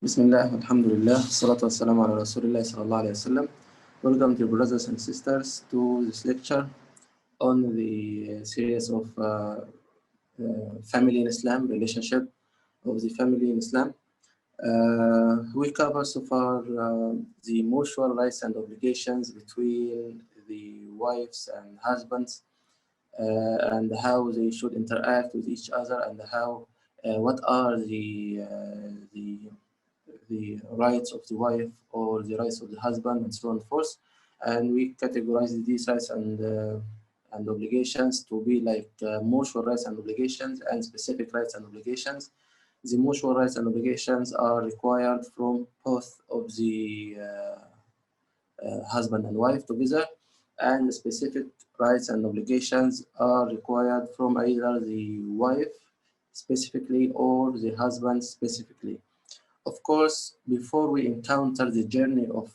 Bismillah, alhamdulillah, salatu wassalamu ala rasulillah sallallahu alayhi wa sallam. Welcome to brothers and sisters to this lecture on the series of family in Islam, relationship of the family in Islam. We cover so far the mutual rights and obligations between the wives and husbands, and how they should interact with each other, and how what are the rights of the wife or the rights of the husband, and so on and forth. And we categorize these rights and obligations to be like mutual rights and obligations and specific rights and obligations. The mutual rights and obligations are required from both of the husband and wife together, and the specific rights and obligations are required from either the wife specifically or the husband specifically. Of course, before we encounter the journey of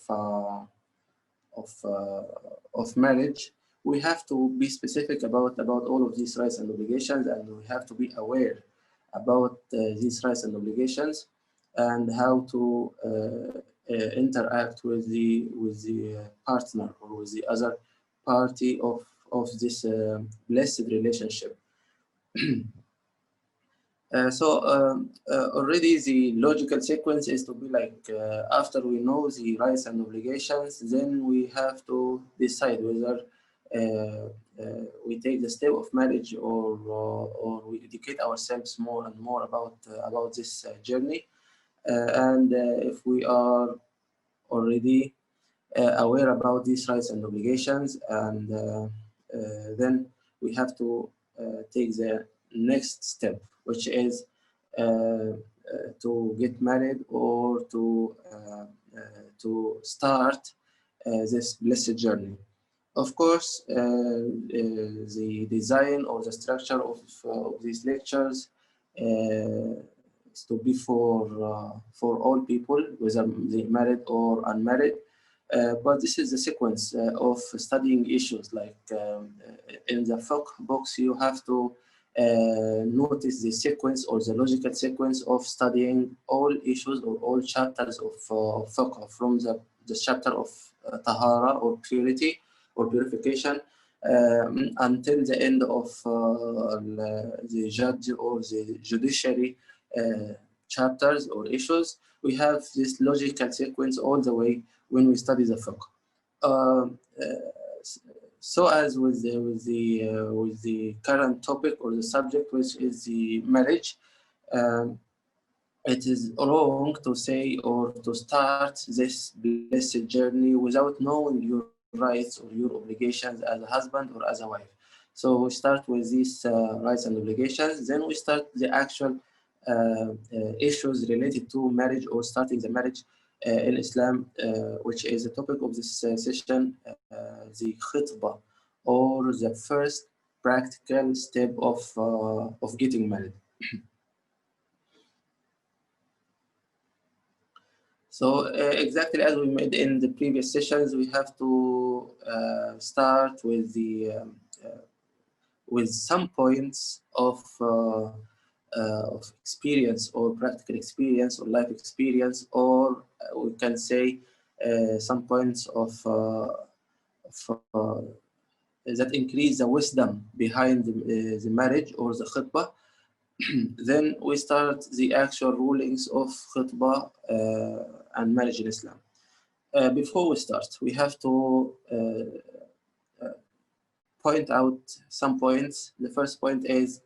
marriage, we have to be specific about all of these rights and obligations, and we have to be aware about these rights and obligations, and how to interact with the partner or with the other party of this blessed relationship. Already the logical sequence is to be like, after we know the rights and obligations, then we have to decide whether we take the step of marriage or we educate ourselves more and more about this journey. And if we are already aware about these rights and obligations, and then we have to take the next step, which is to get married or to start this blessed journey. Of course, the design or the structure of these lectures is to be for all people, whether they married or unmarried. But this is the sequence of studying issues. Like in the fiqh books, you have to notice the sequence or the logical sequence of studying all issues or all chapters of fiqh, from the chapter of tahara or purity or purification until the end of the judge or the judiciary chapters or issues. We have this logical sequence all the way when we study the fiqh. So as with the current topic or the subject, which is the marriage, it is wrong to say or to start this blessed journey without knowing your rights or your obligations as a husband or as a wife. So we start with these rights and obligations, then we start the actual issues related to marriage or starting the marriage in Islam, which is the topic of this session, the khitbah, or the first practical step of getting married. So exactly as we made in the previous sessions, we have to start with some points of experience or practical experience or life experience, or we can say some points of that increase the wisdom behind the marriage or the khutbah. Then we start the actual rulings of khutbah and marriage in Islam. Before we start, we have to point out some points. The first point is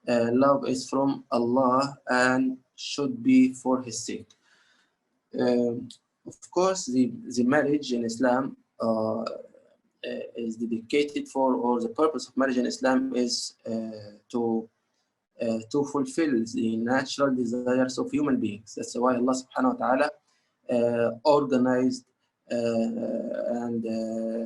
love is from Allah and should be for His sake. Of course, the marriage in Islam is dedicated for, or the purpose of marriage in Islam is to fulfill the natural desires of human beings. That's why Allah subhanahu wa ta'ala organized and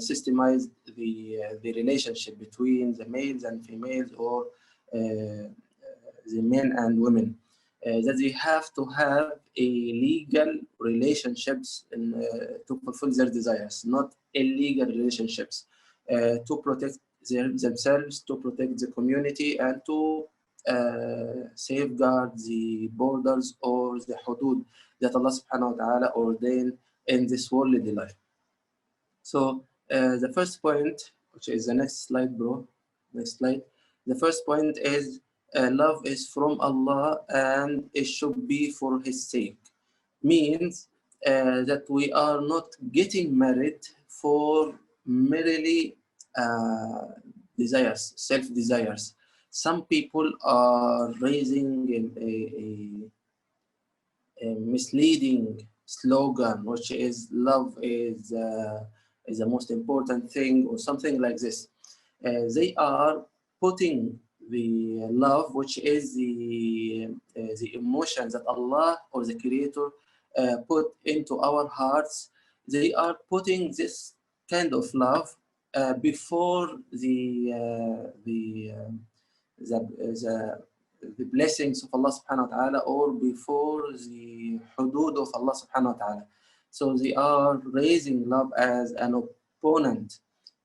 systemized the relationship between the males and females, or the men and women, that they have to have a legal relationships to fulfill their desires, not illegal relationships, to protect themselves, to protect the community, and to safeguard the borders or the hudud that Allah subhanahu wa ta'ala ordained in this worldly life. So the first point, which is the next slide, bro. Next slide. The first point is love is from Allah and it should be for His sake. Means that we are not getting married for merely desires, self-desires. Some people are raising a misleading slogan, which is love is the most important thing, or something like this. They are putting the love, which is the emotions that Allah or the Creator put into our hearts. They are putting this kind of love before the the blessings of Allah subhanahu wa ta'ala, or before the hudud of Allah subhanahu wa ta'ala. So they are raising love as an opponent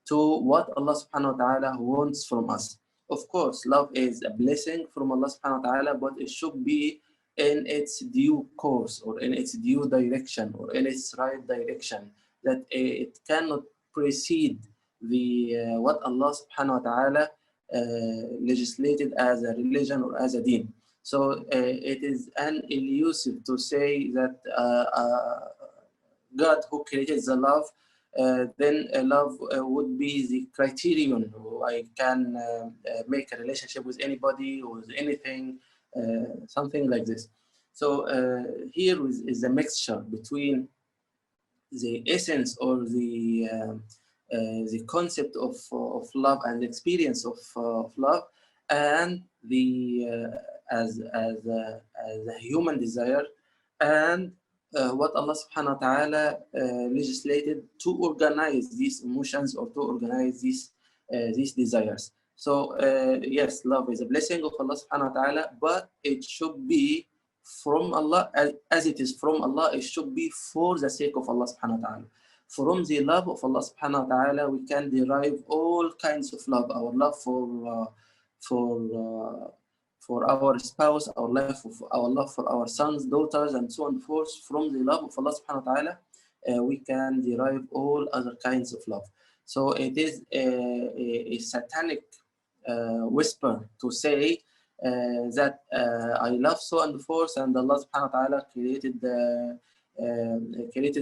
to what Allah subhanahu wa ta'ala wants from us. Of course, love is a blessing from Allah subhanahu wa ta'ala, but it should be in its due course, or in its due direction, or in its right direction, that it cannot precede the what Allah subhanahu wa ta'ala legislated as a religion or as a deen. So it is an illusive to say that God who created the love, then love would be the criterion. I can make a relationship with anybody or with anything, something like this. So here is a mixture between the essence or the concept of love and the experience of love, and as a human desire, and what Allah subhanahu wa ta'ala legislated to organize these emotions, or to organize these desires. So yes, love is a blessing of Allah subhanahu wa ta'ala, but it should be from Allah. As it is from Allah, it should be for the sake of Allah subhanahu wa ta'ala. From the love of Allah subhanahu wa ta'ala, we can derive all kinds of love. Our love for our spouse, our love for our sons, daughters, and so on and forth. From the love of Allah subhanahu wa ta'ala, we can derive all other kinds of love. So it is a satanic whisper to say that I love so and forth, and Allah subhanahu wa ta'ala created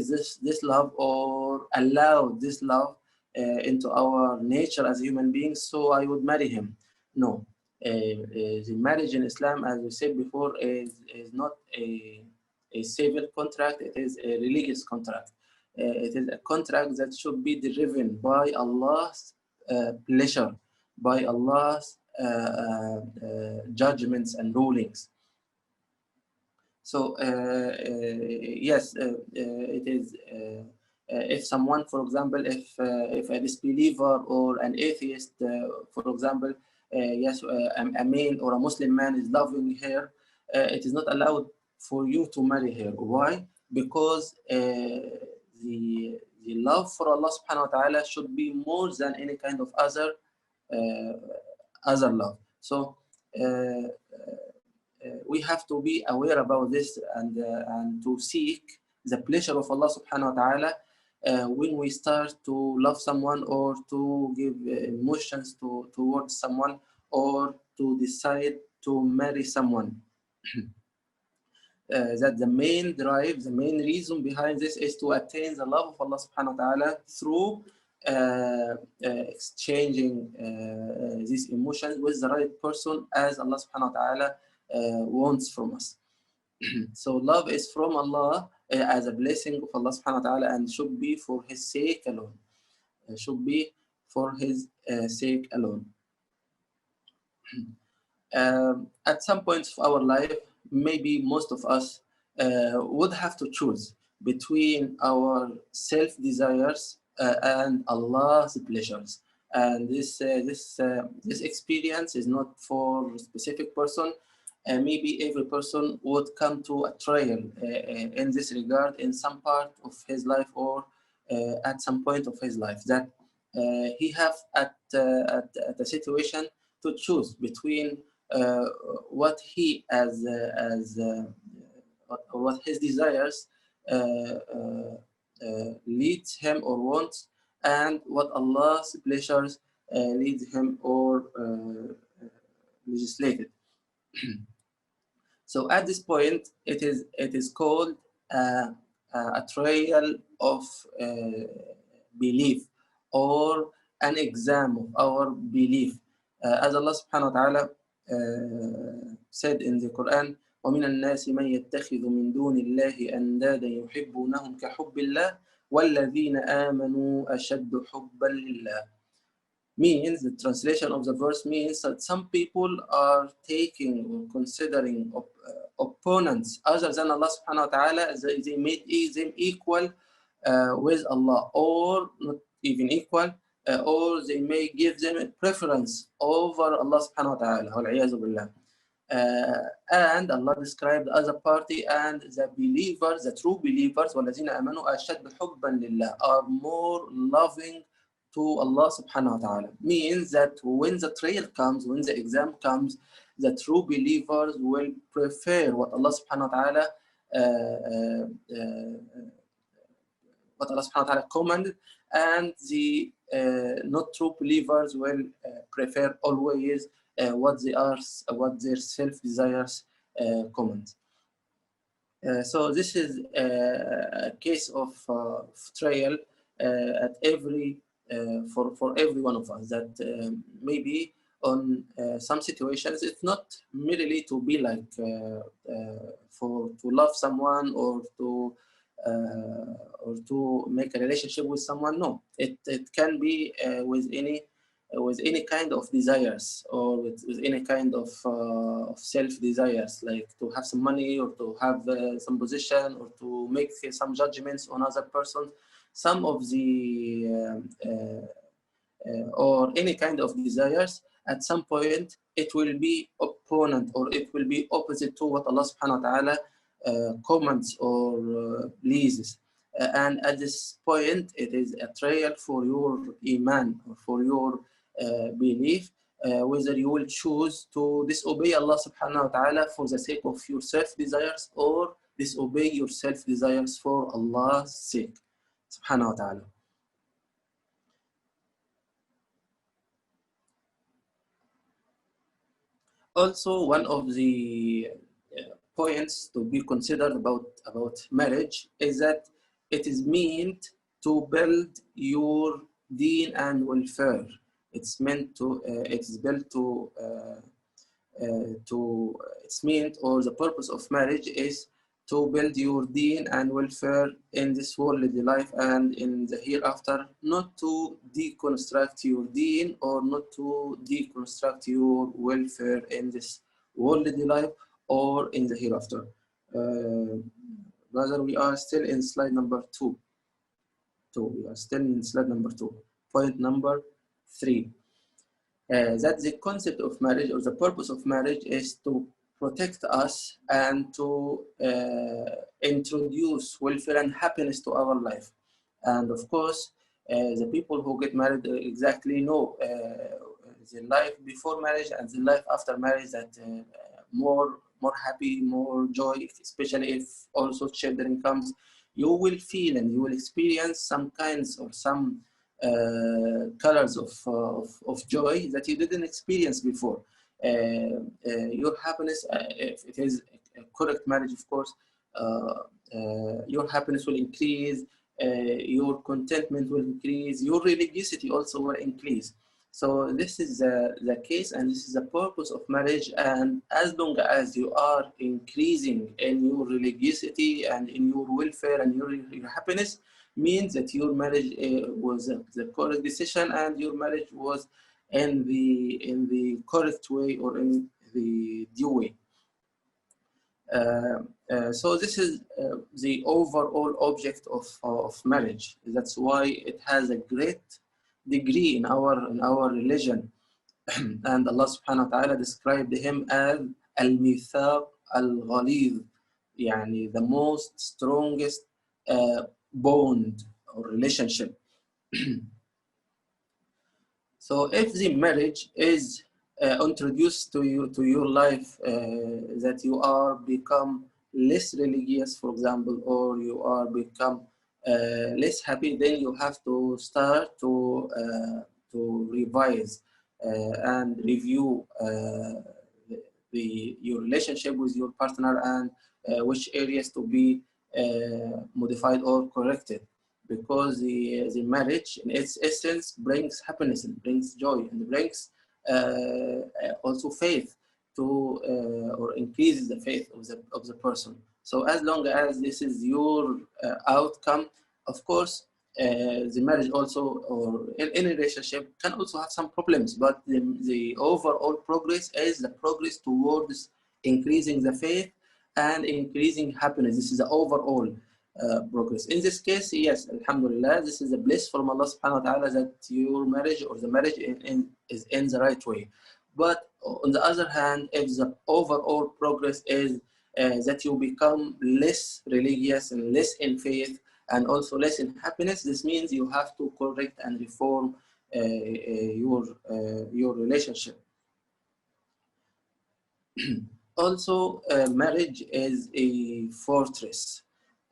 this love, or allowed this love into our nature as human beings, so I would marry him. No, the marriage in Islam, as we said before, is not a civil contract, it is a religious contract. It is a contract that should be driven by Allah's pleasure, by Allah's judgments and rulings. So yes, it is. If someone, for example, if a disbeliever or an atheist, for example, yes, a man or a Muslim man is loving her, it is not allowed for you to marry her. Why? Because the love for Allah subhanahu wa ta'ala should be more than any kind of other love. So we have to be aware about this, and to seek the pleasure of Allah subhanahu wa ta'ala when we start to love someone, or to give emotions towards someone, or to decide to marry someone. That the main drive, the main reason behind this is to attain the love of Allah subhanahu wa ta'ala through exchanging these emotions with the right person, as Allah subhanahu wa ta'ala wants from us. So love is from Allah as a blessing of Allah subhanahu wa ta'ala, and should be for His sake alone. Should be for His sake alone. At some points of our life, maybe most of us would have to choose between our self-desires and Allah's pleasures. And this experience is not for a specific person. Maybe every person would come to a trial in this regard in some part of his life, or at some point of his life, that he have at a situation to choose between what he what his desires leads him or wants, and what Allah's pleasures leads him or legislated. So at this point, it is called a trial of belief, or an exam of our belief. As Allah subhanahu wa ta'ala said in the Quran, وَمِنَ النَّاسِ مَنْ يَتَّخِذُ مِنْ دُونِ اللَّهِ أَنْدَادًا يُحِبُّونَهُمْ كَحُبِّ اللَّهِ وَالَّذِينَ آمَنُوا أَشَدُّ حُبًّا لِلَّهِ. Means, the translation of the verse means that some people are taking or considering opponents other than Allah subhanahu wa ta'ala, they make them equal with Allah, or not even equal, or they may give them a preference over Allah subhanahu wa ta'ala. وَالْعِيَاذُ بِاللَّهِ. And Allah described the other party, and the believers, the true believers, وَالَّذِينَ آمَنُوا أَشَدُّ حُبًّا لِلَّهِ, are more loving to Allah subhanahu wa ta'ala. Means that when the trial comes, when the exam comes, the true believers will prefer what Allah subhanahu wa ta'ala commanded, and the not true believers will prefer always what their self desires command. So this is a case of trial at every for every one of us, that maybe on some situations it's not merely to be like to love someone or to make a relationship with someone. No, it can be with any kind of desires, or with any kind of self desires, like to have some money, or to have some position, or to make some judgments on other persons. Some of the or any kind of desires, at some point it will be opponent, or it will be opposite to what Allah subhanahu wa ta'ala commands or pleases. And at this point, it is a trial for your iman, or for your belief, whether you will choose to disobey Allah subhanahu wa ta'ala for the sake of your self-desires, or disobey your self-desires for Allah's sake subhanahu wa ta'ala. Also, one of the points to be considered about marriage is that it is meant to build your deen and welfare. It's meant to it's built to it's meant, or the purpose of marriage is to build your deen and welfare in this worldly life and in the hereafter, not to deconstruct your deen, or not to deconstruct your welfare in this worldly life or in the hereafter. Brother, we are still in slide number 2. We are still in slide number 2. Point number 3. That the concept of marriage, or the purpose of marriage, is to protect us and to introduce welfare and happiness to our life. And of course, the people who get married exactly know the life before marriage and the life after marriage, that more happy, more joy, especially if also children comes, you will feel and you will experience some kinds or some colors of joy that you didn't experience before. Your happiness, if it is a correct marriage, of course, your happiness will increase, your contentment will increase, your religiosity also will increase. So this is the case, and this is the purpose of marriage. And as long as you are increasing in your religiosity and in your welfare and your happiness, means that your marriage was the correct decision, and your marriage was in the correct way, or in the due way. So this is the overall object of marriage. That's why it has a great degree in our religion. And Allah subhanahu wa ta'ala described him as al-mithaq al-ghalidh, yani the most strongest bond or relationship. So if the marriage is introduce to your life that you are become less religious, for example, or you are become less happy, then you have to start to revise and review your relationship with your partner, and which areas to be modified or corrected, because the marriage in its essence brings happiness and brings joy and brings also faith to or increases the faith of the person. So as long as this is your outcome, of course, the marriage also, or in any relationship, can also have some problems, but the overall progress is the progress towards increasing the faith and increasing happiness. This is the overall progress. In this case, yes, alhamdulillah, this is a bliss from Allah subhanahu wa ta'ala that your marriage or the marriage is in the right way. But on the other hand, if the overall progress is that you become less religious and less in faith and also less in happiness, this means you have to correct and reform your relationship. Also, marriage is a fortress.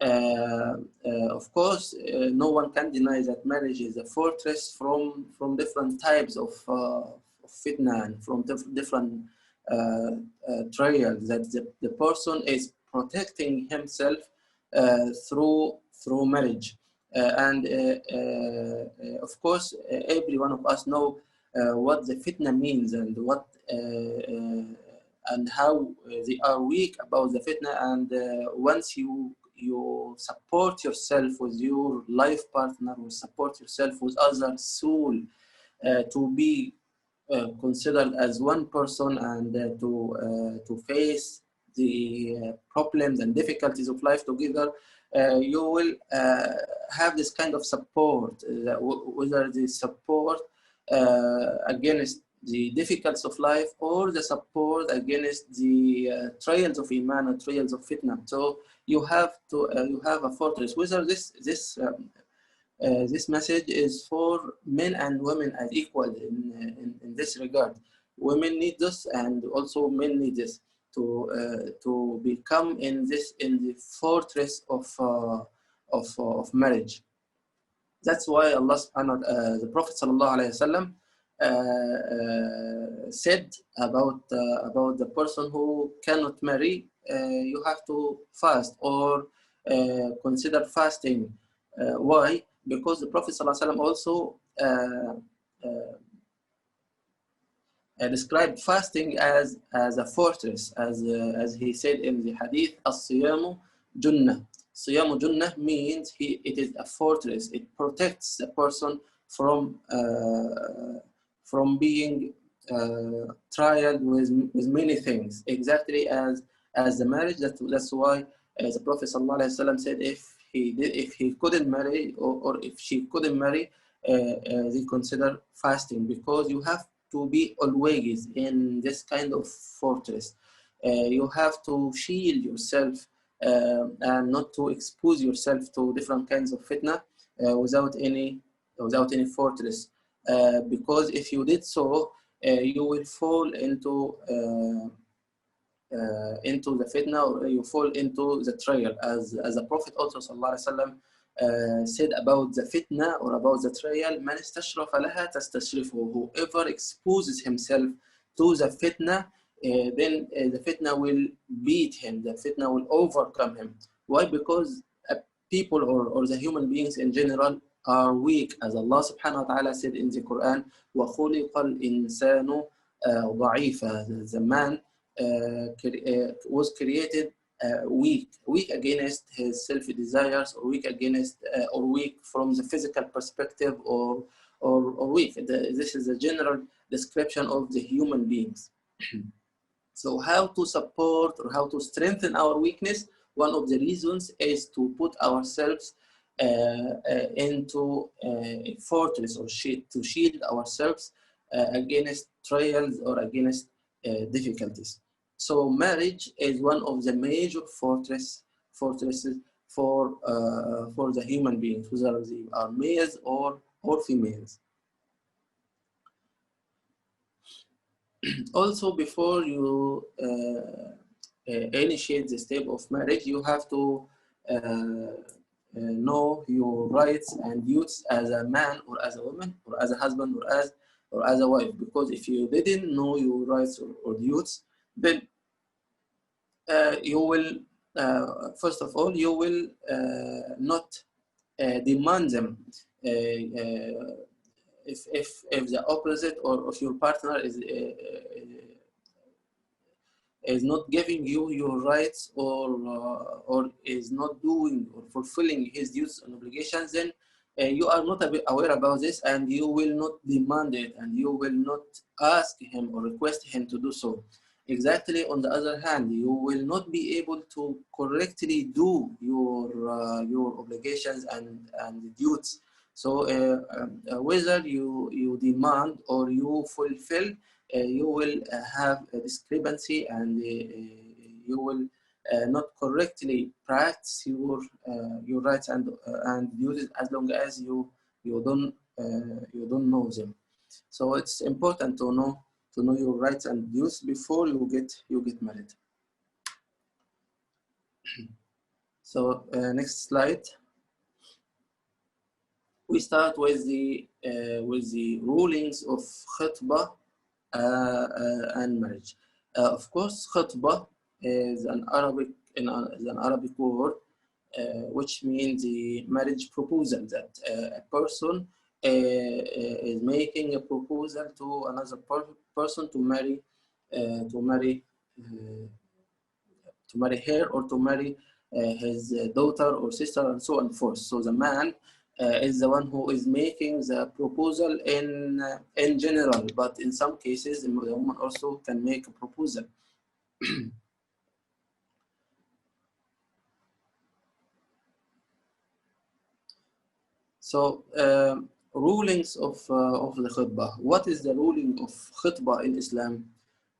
Of course, no one can deny that marriage is a fortress from different types of fitna and from different trials, that the person is protecting himself through marriage. Of course, every one of us know what the fitna means and what and how they are weak about the fitna. And once you support yourself with your life partner, or support yourself with other soul to be considered as one person, and to face the problems and difficulties of life together, you will have this kind of support, whether the support against the difficulties of life, or the support against the trials of iman and trials of fitna. So you have a fortress. Whether this message is for men and women as equal in this regard. Women need this, and also men need this to become in the fortress of marriage. That's why Allah the Prophet sallallahu alaihi wasallam said about the person who cannot marry, you have to fast or consider fasting. Why? Because the Prophet ﷺ also described fasting as a fortress, as he said in the hadith, as-siyamu junnah. Siyamu junnah means it is a fortress. It protects the person from being tried with many things, exactly as the marriage. That's why the Prophet ﷺ said if he couldn't marry, or if she couldn't marry, they consider fasting, because you have to be always in this kind of fortress. You have to shield yourself and not to expose yourself to different kinds of fitna without any fortress. Because if you did so, you will fall into the fitna, or you fall into the trial, as the Prophet also sallallahu alaihi wasallam said about the fitna, or about the trial, man istashrafa laha tastashrifuhu. Whoever exposes himself to the fitna, then the fitna will beat him, the fitna will overcome him. Why? Because people, or the human beings in general, are weak, as Allah subhanahu wa ta'ala said in the Quran, وَخُلِقَ الْإِنسَانُ ضَعِيفًا. The man was created weak against his self-desires, or weak against, or weak from the physical perspective, or weak. This is a general description of the human beings. So how to support or how to strengthen our weakness? One of the reasons is to put ourselves into a fortress, or to shield ourselves against trials or against difficulties. So marriage is one of the major fortresses for the human beings, whether they are males or females. Also, before you initiate the step of marriage, you have to know your rights and duties as a man or as a woman or as a husband or as a wife. Because if you didn't know your rights or duties, then you will first of all you will not demand them. If the opposite or if your partner is not giving you your rights or is not doing or fulfilling his duties and obligations, then you are not aware about this, and you will not demand it, and you will not ask him or request him to do so. Exactly, on the other hand, you will not be able to correctly do your obligations and duties. So whether you demand or you fulfill, you will have a discrepancy, and you will not correctly practice your rights and duties as long as you don't know them. So it's important to know your rights and duties before you get married. So next slide. We start with the rulings of khutbah and marriage. Of course, khutbah is an Arabic word which means the marriage proposal, that a person is making a proposal to another person to marry her, or to marry his daughter or sister, and so on and forth. So the man is the one who is making the proposal in general, but in some cases the woman also can make a proposal. So rulings of the khutbah. What is the ruling of khutbah in Islam?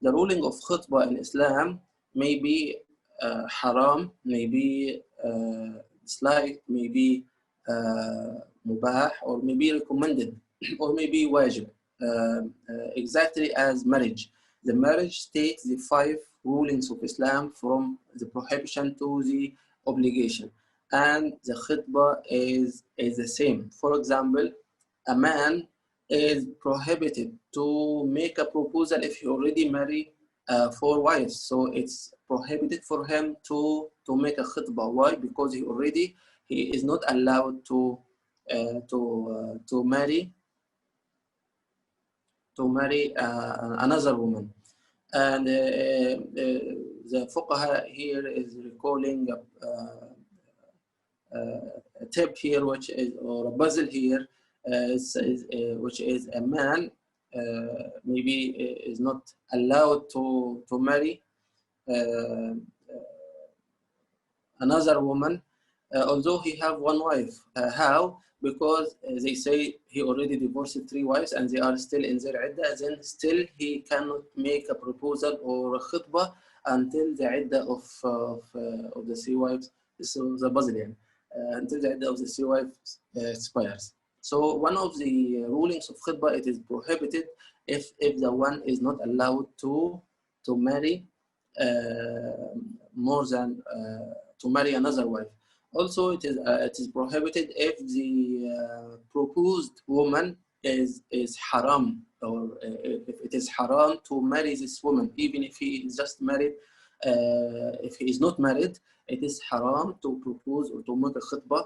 The ruling of khutbah in Islam may be haram, may be disliked, may be mubah, or may be recommended, or may be wajib, exactly as marriage. The marriage takes the 5 rulings of Islam, from the prohibition to the obligation, and the khutbah is the same. For example, a man is prohibited to make a proposal if he already married 4 wives. So it's prohibited for him to make a khutbah. Why? Because he is not allowed to marry another woman. And the fuqaha here is recalling a tip here, which is, or a puzzle here, which is a man maybe is not allowed to marry another woman, although he have 1 wife. How? Because they say he already divorced 3 wives and they are still in their iddah, then still he cannot make a proposal or a khutbah until the iddah of the 3 wives. So the puzzle, until the iddah of the 3 wives expires. So one of the rulings of khutbah, it is prohibited if the one is not allowed to marry more than to marry another wife. Also, it is prohibited if the proposed woman is haram, or if it is haram to marry this woman, even if he is just married. If he is not married, it is haram to propose or to make a khutbah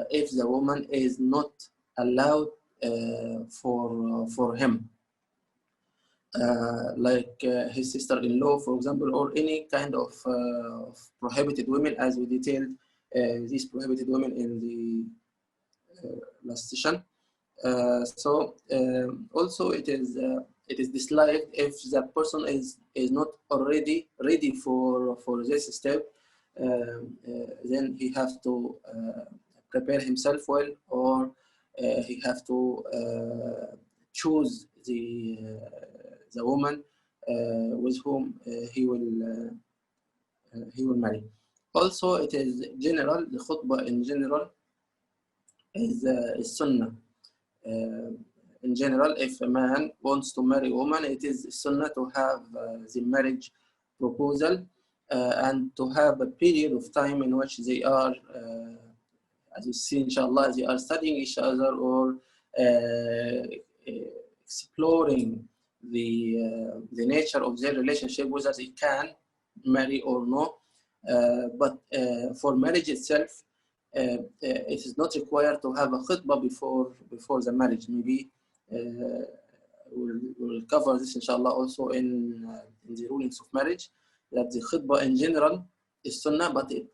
if the woman is not allowed for him. Like his sister-in-law, for example, or any kind of prohibited women, as we detailed these prohibited women in the last session. So also it is disliked if the person is not already ready for this step. Then he has to prepare himself well, or he has to choose the woman with whom he will marry. Also, it is general. The khutbah in general is sunnah. in general, if a man wants to marry a woman, it is sunnah to have the marriage proposal and to have a period of time in which they are, as you see, inshallah, they are studying each other or exploring the nature of their relationship, whether they can marry or no. But for marriage itself, it is not required to have a khutbah before the marriage. Maybe we'll cover this inshallah also in the rulings of marriage, that the khutbah in general is sunnah, but it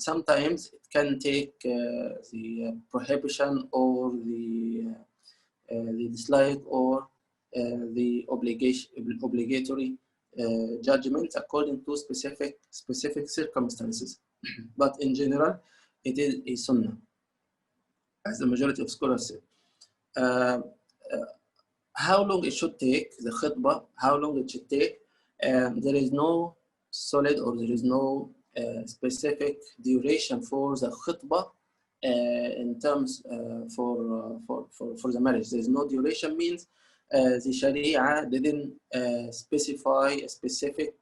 sometimes it can take the prohibition or the dislike or the obligatory judgment according to specific circumstances. But in general, it is a sunnah, as the majority of scholars say. How long it should take, the khutbah, how long it should take, there is no solid or there is no specific duration for the khutbah in terms for the marriage. There is no duration, means the Sharia didn't specify a specific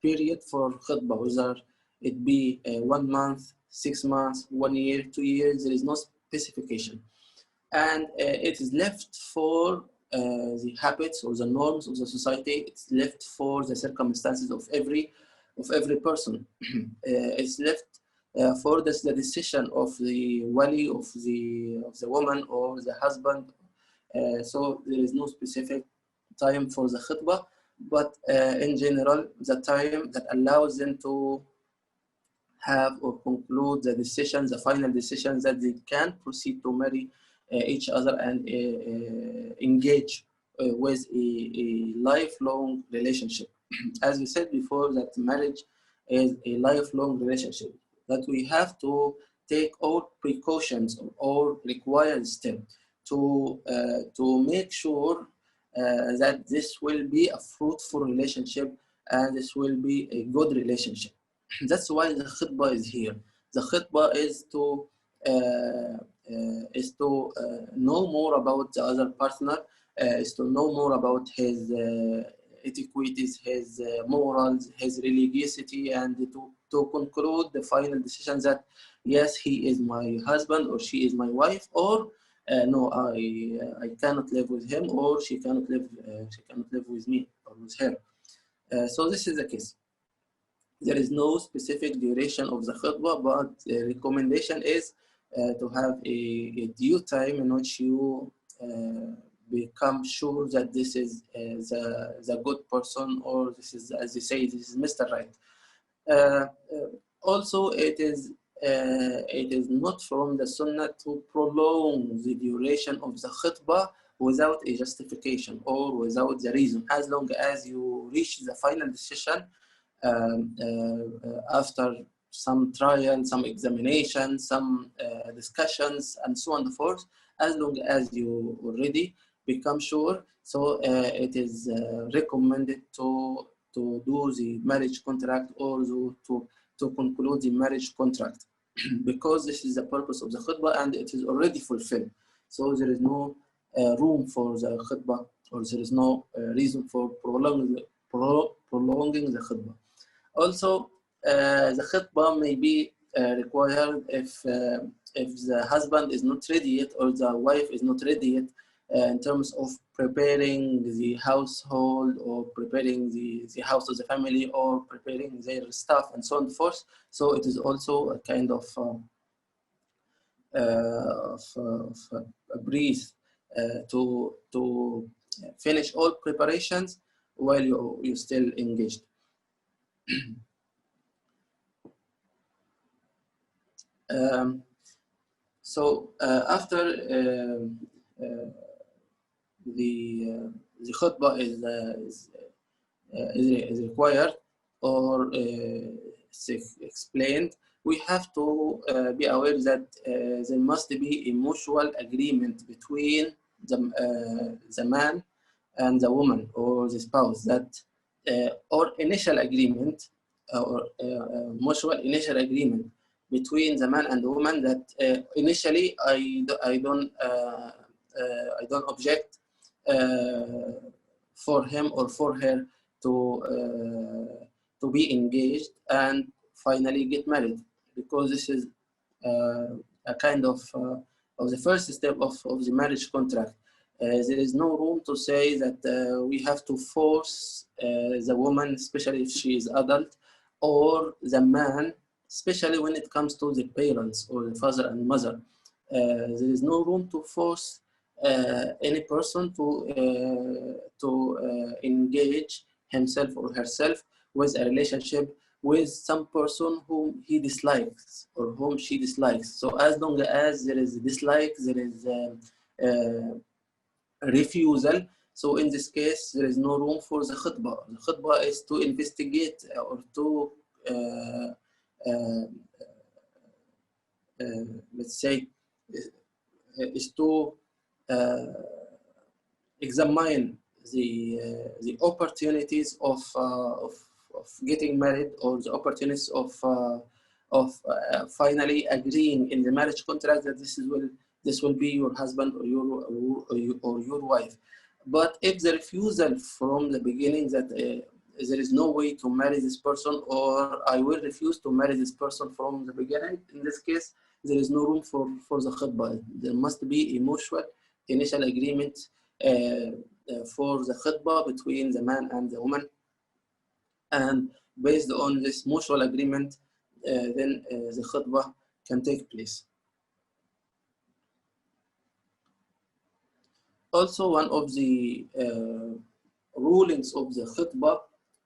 period for khutbah, whether it be 1 month, 6 months, 1 year, 2 years. There is no specification, and it is left for the habits or the norms of the society. It's left for the circumstances of every person. It's left for the decision of the wali of the woman or the husband. So there is no specific time for the khutbah, but in general, the time that allows them to have or conclude the decisions, the final decisions, that they can proceed to marry each other and engage with a lifelong relationship. As we said before, that marriage is a lifelong relationship, that we have to take all precautions or all required steps to make sure that this will be a fruitful relationship and this will be a good relationship. That's why the khutbah is here. The khutbah is to know more about the other partner, is to know more about his etiquettes, his morals, his religiosity, and to conclude the final decision that yes, he is my husband or she is my wife, or no, I cannot live with him, or she cannot live with me or with her. So this is the case. There is no specific duration of the khutbah, but the recommendation is to have a due time in which you become sure that this is the good person, or this is, as they say, this is Mr. Right. Also, it is not from the sunnah to prolong the duration of the khutbah without a justification or without the reason, as long as you reach the final decision after some trial, some examination, some discussions, and so on and so forth, as long as you already become sure. So it is recommended to do the marriage contract, or to conclude the marriage contract, because this is the purpose of the khutbah and it is already fulfilled. So there is no room for the khutbah, or there is no reason for prolonging the khutbah. Also, the khutbah may be required if the husband is not ready yet, or the wife is not ready yet, in terms of preparing the household, or preparing the house of the family, or preparing their stuff, and so on and so forth. So it is also a kind of a breeze to finish all preparations while you're still engaged. So after the khutbah is required or explained, we have to be aware that there must be a mutual agreement between the man and the woman, or the spouse, that or initial agreement, or mutual initial agreement between the man and the woman, that initially I don't object for him or for her to be engaged and finally get married, because this is a kind of the first step of the marriage contract. There is no room to say that we have to force the woman, especially if she is adult, or the man, especially when it comes to the parents or the father and mother. There is no room to force any person to engage himself or herself with a relationship with some person whom he dislikes or whom she dislikes. So as long as there is dislike, there is refusal. So in this case, there is no room for the khutbah. The khutbah is to investigate or to let's say is to examine the opportunities of getting married, or the opportunities of finally agreeing in the marriage contract that this will be your husband or your wife. But if the refusal from the beginning that there is no way to marry this person, or I will refuse to marry this person from the beginning, in this case, there is no room for the khutbah. There must be a mutual initial agreement for the khutbah between the man and the woman. And based on this mutual agreement, then the khutbah can take place. Also, one of the rulings of the khutbah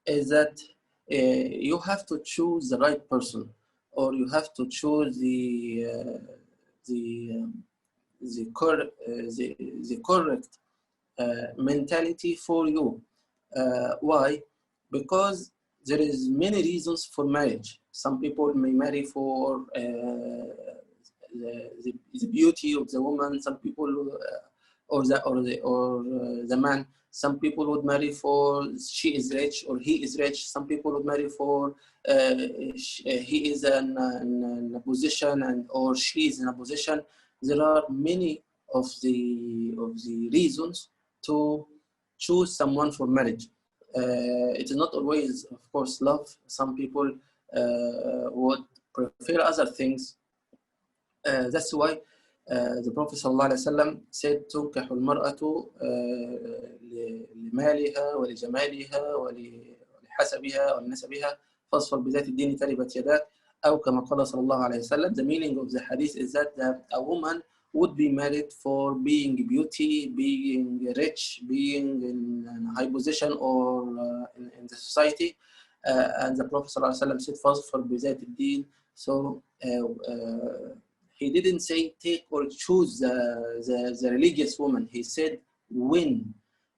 is that you have to choose the right person, or you have to choose the correct mentality for you. Why? Because there is many reasons for marriage. Some people may marry for the beauty of the woman. Some people or the man. Some people would marry for she is rich or he is rich. Some people would marry for he is in a position or she is in a position. There are many of the reasons to choose someone for marriage. It is not always, of course, love. Some people would prefer other things. That's why the Prophet ﷺ said, تنكح المرأة لمالها ولجمالها ولحسبها ولنسبها فاصفر بذات الدين تربت يداك أو كما قال صلى الله عليه وسلم. The meaning of the hadith is that a woman would be married for being beauty, being rich, being in a high position or in the society. And the Prophet ﷺ said, فاصفر بذات الدين. So he didn't say take or choose the religious woman. He said win.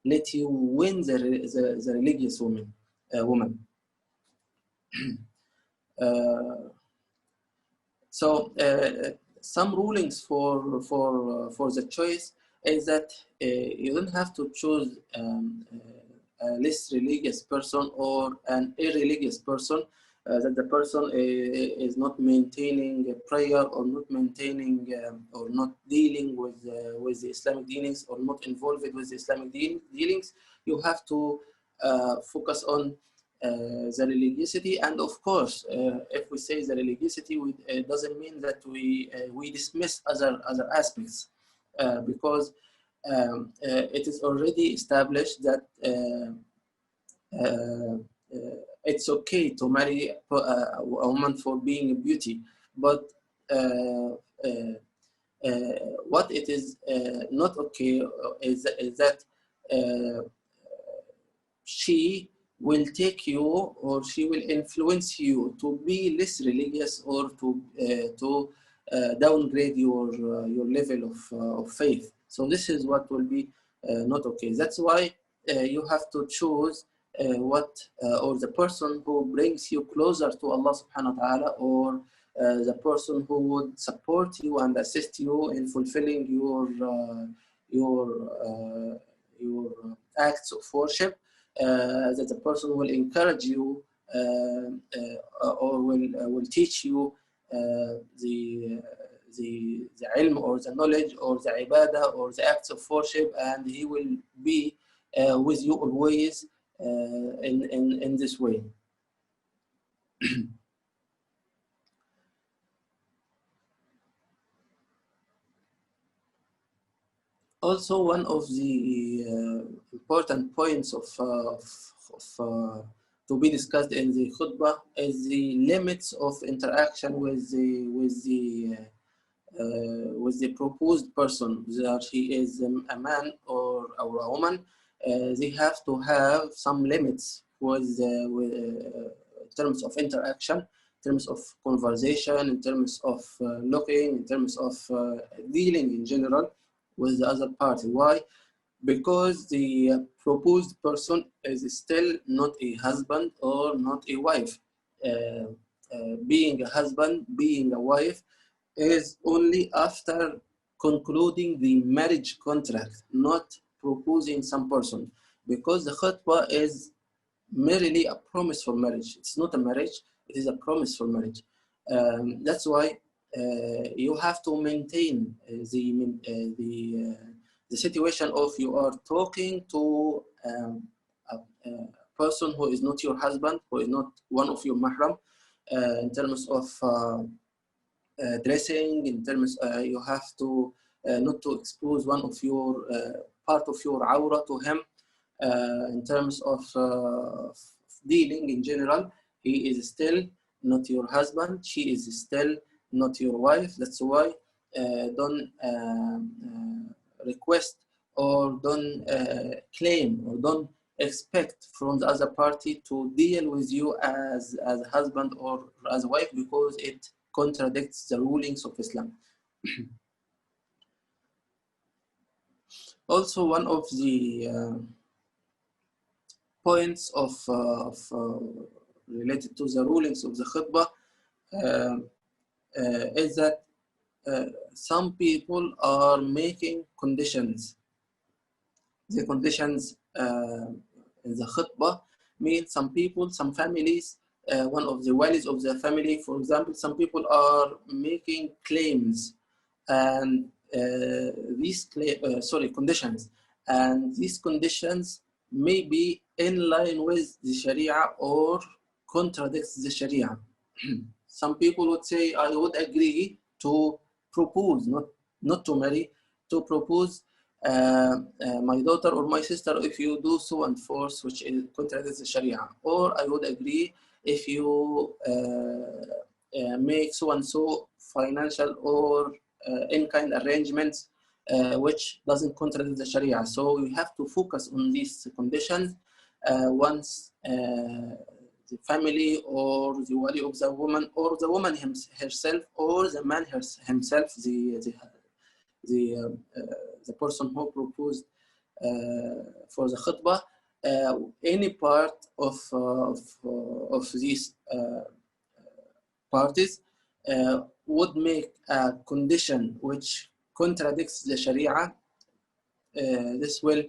Let you win the religious woman. So some rulings for the choice is that you don't have to choose a less religious person or an irreligious person. That the person is not maintaining a prayer or not maintaining or not dealing with the Islamic dealings or not involved with the Islamic dealings. You have to focus on the religiosity, and of course, if we say the religiosity, it doesn't mean that we dismiss other aspects, because it is already established that it's okay to marry a woman for being a beauty, but what it is not okay is that she will take you or she will influence you to be less religious or to downgrade your level of faith. So this is what will be not okay. That's why you have to choose or the person who brings you closer to Allah subhanahu wa ta'ala, or the person who would support you and assist you in fulfilling your acts of worship, that the person will encourage you or will teach you the the ilm or the knowledge or the ibadah or the acts of worship, and he will be with you always in this way. Also, one of the important points of to be discussed in the khutbah is the limits of interaction with the proposed person, that he is a man or a woman. They have to have some limits in terms of interaction, in terms of conversation, in terms of looking, in terms of dealing in general with the other party. Why? Because the proposed person is still not a husband or not a wife. Being a husband, being a wife, is only after concluding the marriage contract, not proposing some person. Because the khutbah is merely a promise for marriage. It's not a marriage, it is a promise for marriage. That's why you have to maintain the situation of you are talking to a person who is not your husband, who is not one of your mahram, in terms of dressing, in terms you have to not to expose one of your part of your aura to him. In terms of dealing in general, he is still not your husband, she is still not your wife. That's why don't request or don't claim or don't expect from the other party to deal with you as a husband or as a wife, because it contradicts the rulings of Islam. Also, one of the points related to the rulings of the khutbah is that some people are making conditions. The conditions in the khutbah mean some people, some families, one of the walis of the family, for example, some people are making claims, and these conditions, and these conditions may be in line with the Sharia or contradicts the Sharia. Some people would say, I would agree to propose, not to marry, to propose my daughter or my sister if you do so and forth, which contradicts the Sharia. Or I would agree if you make so and so financial or in-kind arrangements which doesn't contradict the Sharia. So you have to focus on these conditions once the family or the wali of the woman, or the woman herself, or the man himself, the person who proposed for the khutbah, any part of these parties would make a condition which contradicts the Sharia. This will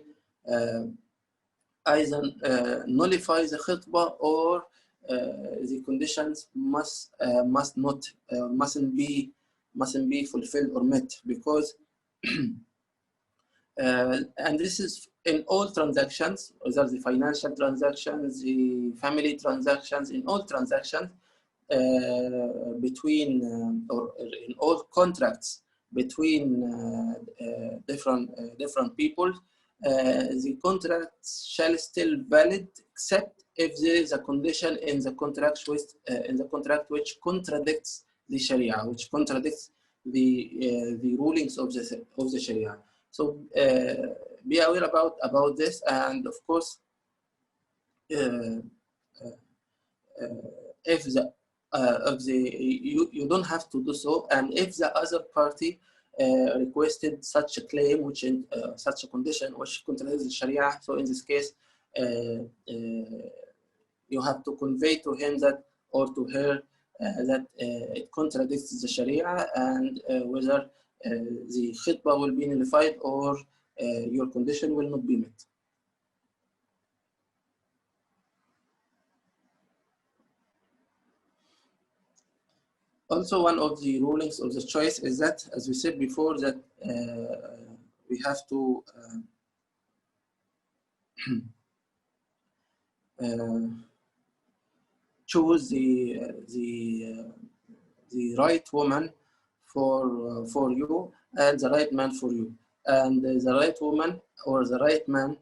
either nullify the khutbah, or the conditions mustn't be fulfilled or met, because and this is in all transactions, whether the financial transactions, the family transactions, in all transactions between or in all contracts between different people. The contract shall still valid, except if there is a condition in the contract which contradicts the Sharia, which contradicts the rulings of the Sharia. So be aware about this, and of course, if you don't have to do so, and if the other party requested such a claim, which such a condition which contradicts the Sharia, so in this case, you have to convey to him that, or to her, that it contradicts the Sharia, and whether the khutbah will be nullified or your condition will not be met. Also, one of the rulings of the choice is that, as we said before, that we have to choose the right woman for you and the right man for you. And the right woman or the right man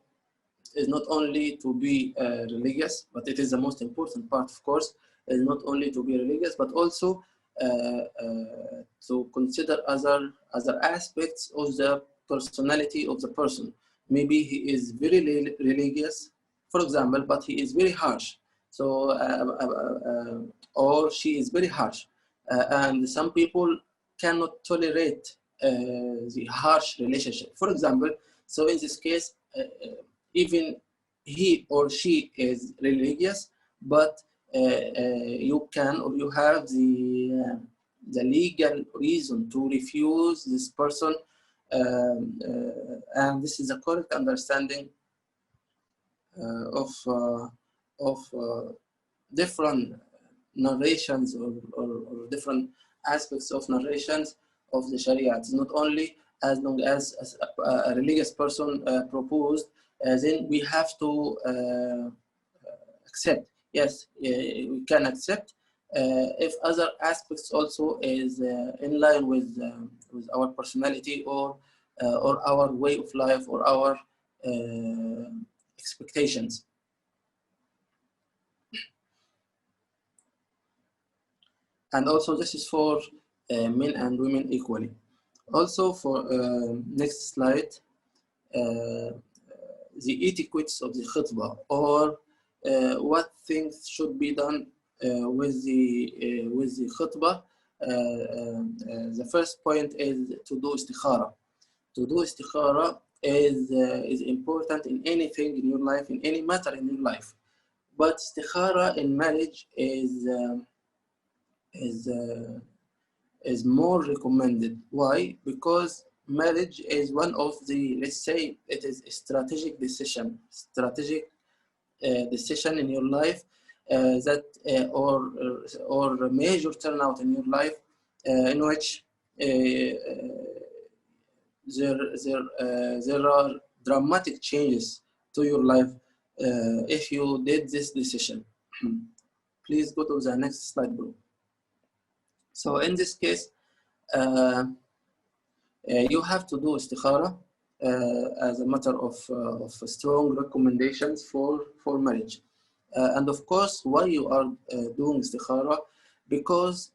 is not only to be religious, but it is the most important part, of course, is not only to be religious, but also to consider other aspects of the personality of the person. Maybe he is very religious, for example, but he is very harsh. So, or she is very harsh, and some people cannot tolerate the harsh relationship. For example, so in this case, even he or she is religious, but you can or you have the legal reason to refuse this person, and this is a correct understanding of different narrations or different aspects of narrations of the Sharia. It's not only as long as a religious person proposed, then we have to accept. Yes, we can accept if other aspects also is in line with our personality or our way of life or our expectations. And also this is for men and women equally. Also for next slide, the etiquettes of the khutbah, or what things should be done with the khutbah. The first point is to do istikhara. To do istikhara is important in anything in your life, in any matter in your life. But istikhara in marriage is more recommended. Why? Because marriage is one of the, let's say, it is a strategic decision in your life or a major turnout in your life in which there are dramatic changes to your life if you did this decision. Please go to the next slide, bro. So in this case, you have to do istikhara as a matter of strong recommendations for marriage. And of course, why you are doing istikhara? Because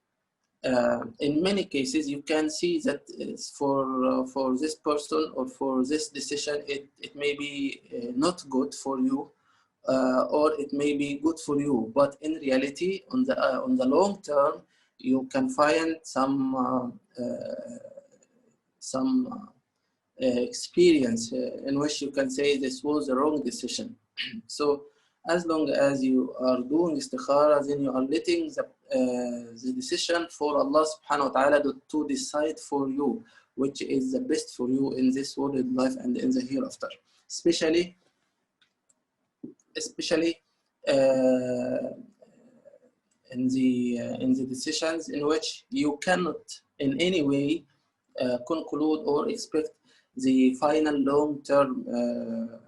in many cases, you can see that for this person or for this decision, it may be not good for you, or it may be good for you. But in reality, on the long term, you can find some experience in which you can say this was a wrong decision. So as long as you are doing istikhara, then you are letting the decision for Allah subhanahu wa ta'ala to decide for you, which is the best for you in this world life and in the hereafter. Especially in the decisions in which you cannot in any way conclude or expect the final long-term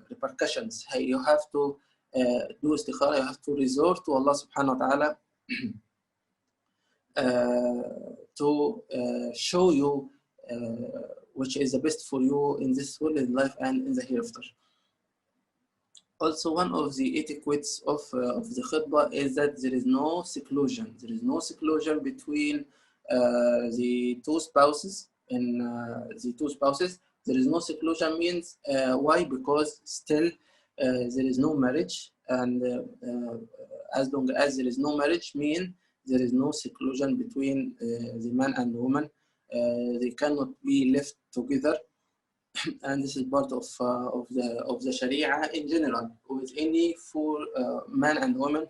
repercussions. You have to do istikhara, you have to resort to Allah subhanahu wa ta'ala to show you which is the best for you in this world in life and in the hereafter. Also, one of the etiquettes of the khutbah is that there is no seclusion. There is no seclusion between the two spouses. There is no seclusion means why? Because still there is no marriage, and as long as there is no marriage, mean there is no seclusion between the man and the woman. They cannot be left together. And this is part of the Sharia in general. With any four man and woman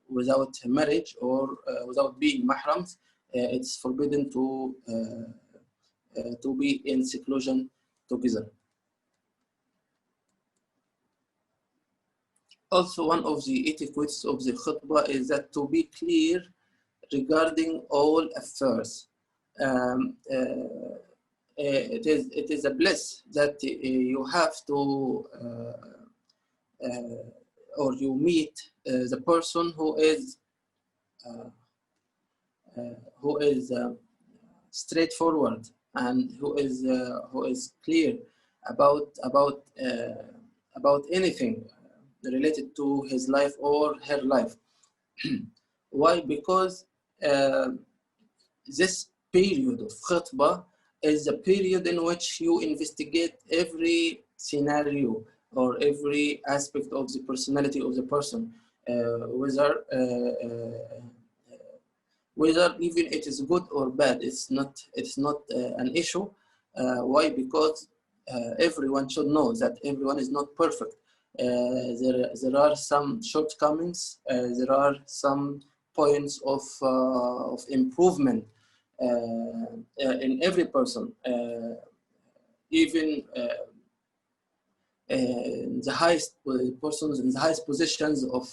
without marriage or without being mahrams, it's forbidden to be in seclusion together. Also, one of the etiquettes of the khutbah is that to be clear regarding all affairs. It is a bliss that you have to or you meet the person who is straightforward and who is clear about anything related to his life or her life. Why? Because this period of khutbah is a period in which you investigate every scenario or every aspect of the personality of the person, whether even it is good or bad. It's not an issue. Why? Because everyone should know that everyone is not perfect. There are some shortcomings. There are some points of improvement in every person. Even the highest persons in the highest positions of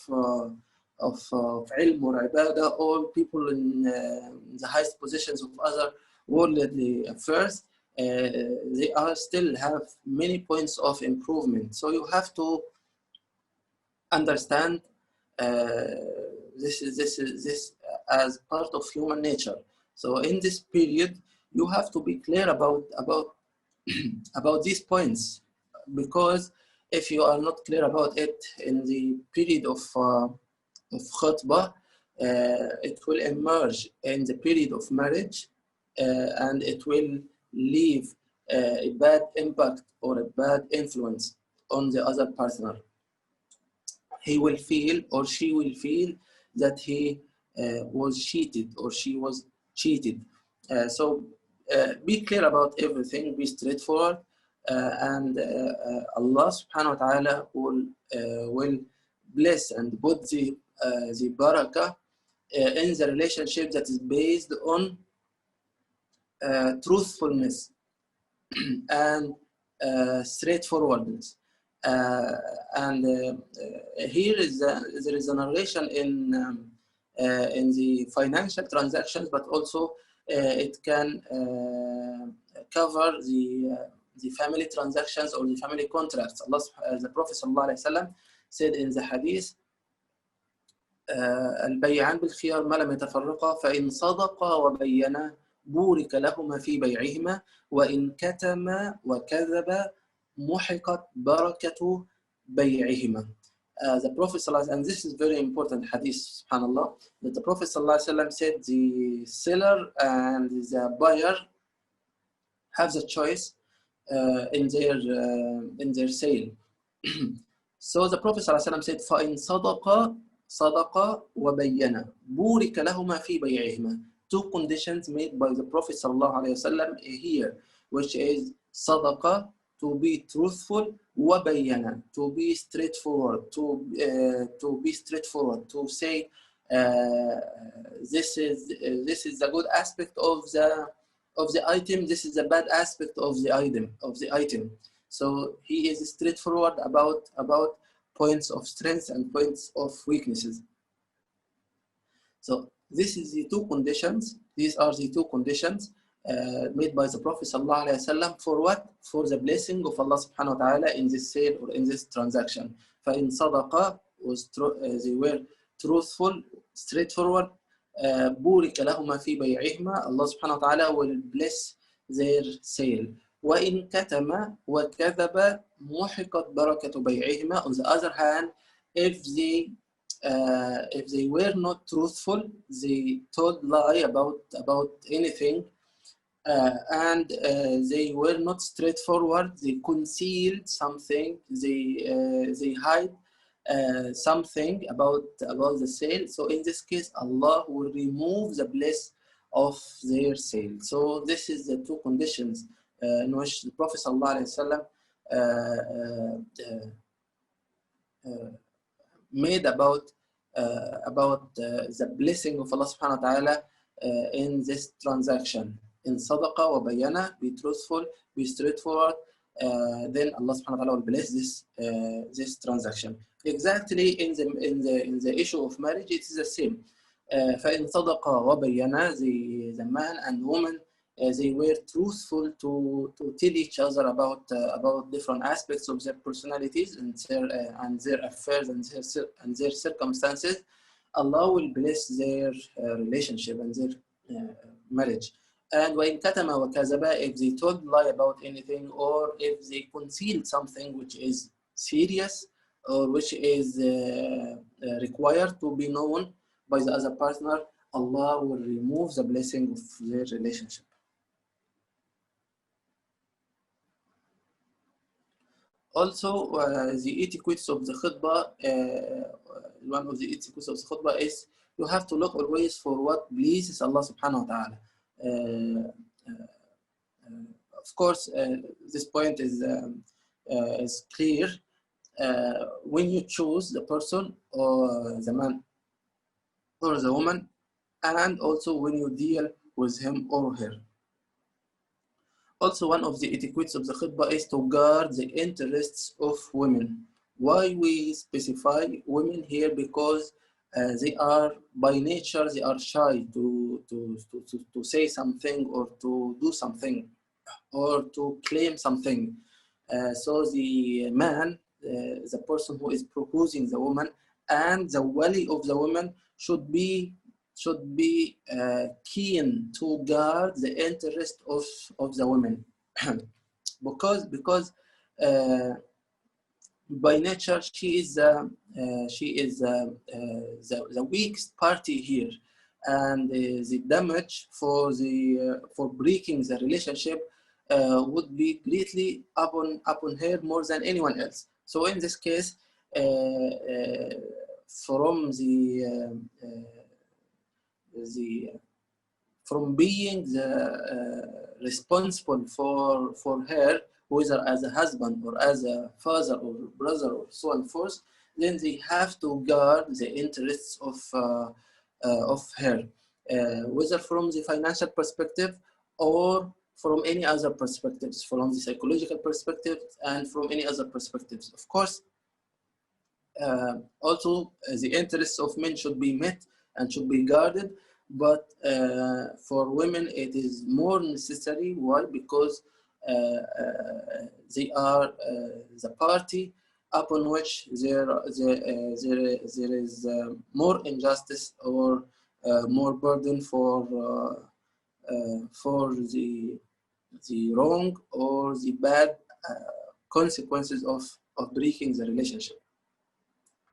ilm or ibadah, all people in the highest positions of other worldly affairs, they are still have many points of improvement. So you have to understand this as part of human nature. So in this period, you have to be clear about these points, because if you are not clear about it in the period of khutbah, it will emerge in the period of marriage, and it will leave a bad impact or a bad influence on the other partner. He will feel or she will feel that he was cheated or she was cheated. So be clear about everything, be straightforward, and Allah subhanahu wa ta'ala will bless and put the barakah in the relationship that is based on truthfulness and straightforwardness. Here there is a narration in the financial transactions, but also it can cover the family transactions or the family contracts. The Prophet ﷺ said in the hadith, البيعان بالخيار ما لم يتفرقا فإن صدقا وبينا بورك لهما في بيعهما وإن كتما وكذبا محقت بركة بيعهما. The Prophet ﷺ, and this is very important hadith, subhanallah, that the Prophet ﷺ said the seller and the buyer have the choice in their sale. So the Prophet ﷺ said, فَإِنْ صَدَقَ وَبَيَّنَ بُورِكَ لَهُمَا فِي بَيْعِهِمَا. Two conditions made by the Prophet ﷺ here, which is صَدَقَ, to be truthful, وَبَيَّنَ, to be straightforward, to be straightforward, to say this is the good aspect of the item, this is the bad aspect of the item. So he is straightforward about points of strength and points of weaknesses. So this is the two conditions. These are the two conditions made by the Prophet ﷺ for what? For the blessing of Allah subhanahu wa ta'ala in this sale or in this transaction. فَإِنْ صَدَقَ, they were truthful, straightforward, بُورِكَ لَهُمَا فِي بَيْعِهِمَا, Allah subhanahu wa ta'ala will bless their sale. وَإِنْ كَتَمَ وَكَذَبَ مُحِقَتْ بَرَكَةُ بَيْعِهِمَا. On the other hand, if they were not truthful, they told lie about anything, and they were not straightforward, they concealed something, they hide something about the sale. So in this case, Allah will remove the bliss of their sale. So this is the two conditions in which the Prophet ﷺ made about the blessing of Allah subhanahu wa ta'ala in this transaction. In sadaqah wa bayana, be truthful, be straightforward, then Allah subhanahu wa ta'ala will bless this transaction. Exactly in the issue of marriage, it is the same. فإن صدقا وبينا, the man and woman, they were truthful to tell each other about different aspects of their personalities and their affairs and their circumstances. Allah will bless their relationship and their marriage. And وإن كتم وكذب, if they told lie about anything, or if they concealed something which is serious or which is required to be known by the other partner, Allah will remove the blessing of their relationship. Also, the etiquettes of the khutbah, one of the etiquettes of the khutbah is you have to look always for what pleases Allah subhanahu wa ta'ala. Of course, this point is clear. When you choose the person or the man or the woman, and also when you deal with him or her. Also, one of the etiquettes of the khutbah is to guard the interests of women. Why we specify women here? Because they are, by nature, they are shy to say something or to do something or to claim something. So the man, the person who is proposing the woman, and the wali of the woman should be keen to guard the interest of the women, because by nature she is the weakest party here, and the damage for breaking the relationship would be greatly upon her more than anyone else. So in this case, from being responsible for her, whether as a husband or as a father or brother or so on forth, then they have to guard the interests of her, whether from the financial perspective or from any other perspectives, from the psychological perspective and from any other perspectives. Of course, also the interests of men should be met and should be guarded, but for women it is more necessary. Why? Because they are the party upon which there is more injustice or more burden for the wrong or the bad consequences of breaking the relationship.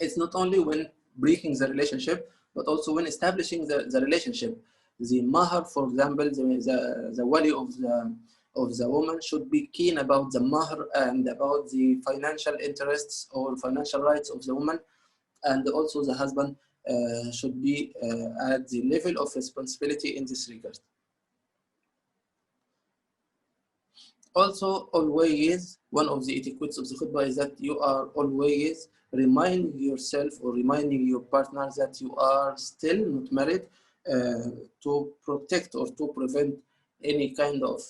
It's not only when breaking the relationship, but also when establishing the relationship. The mahar, for example, the wali of the woman should be keen about the mahar and about the financial interests or financial rights of the woman, and also the husband should be at the level of responsibility in this regard. Also, always, one of the etiquettes of the khutbah is that you are always reminding yourself or reminding your partner that you are still not married, to protect or to prevent any kind of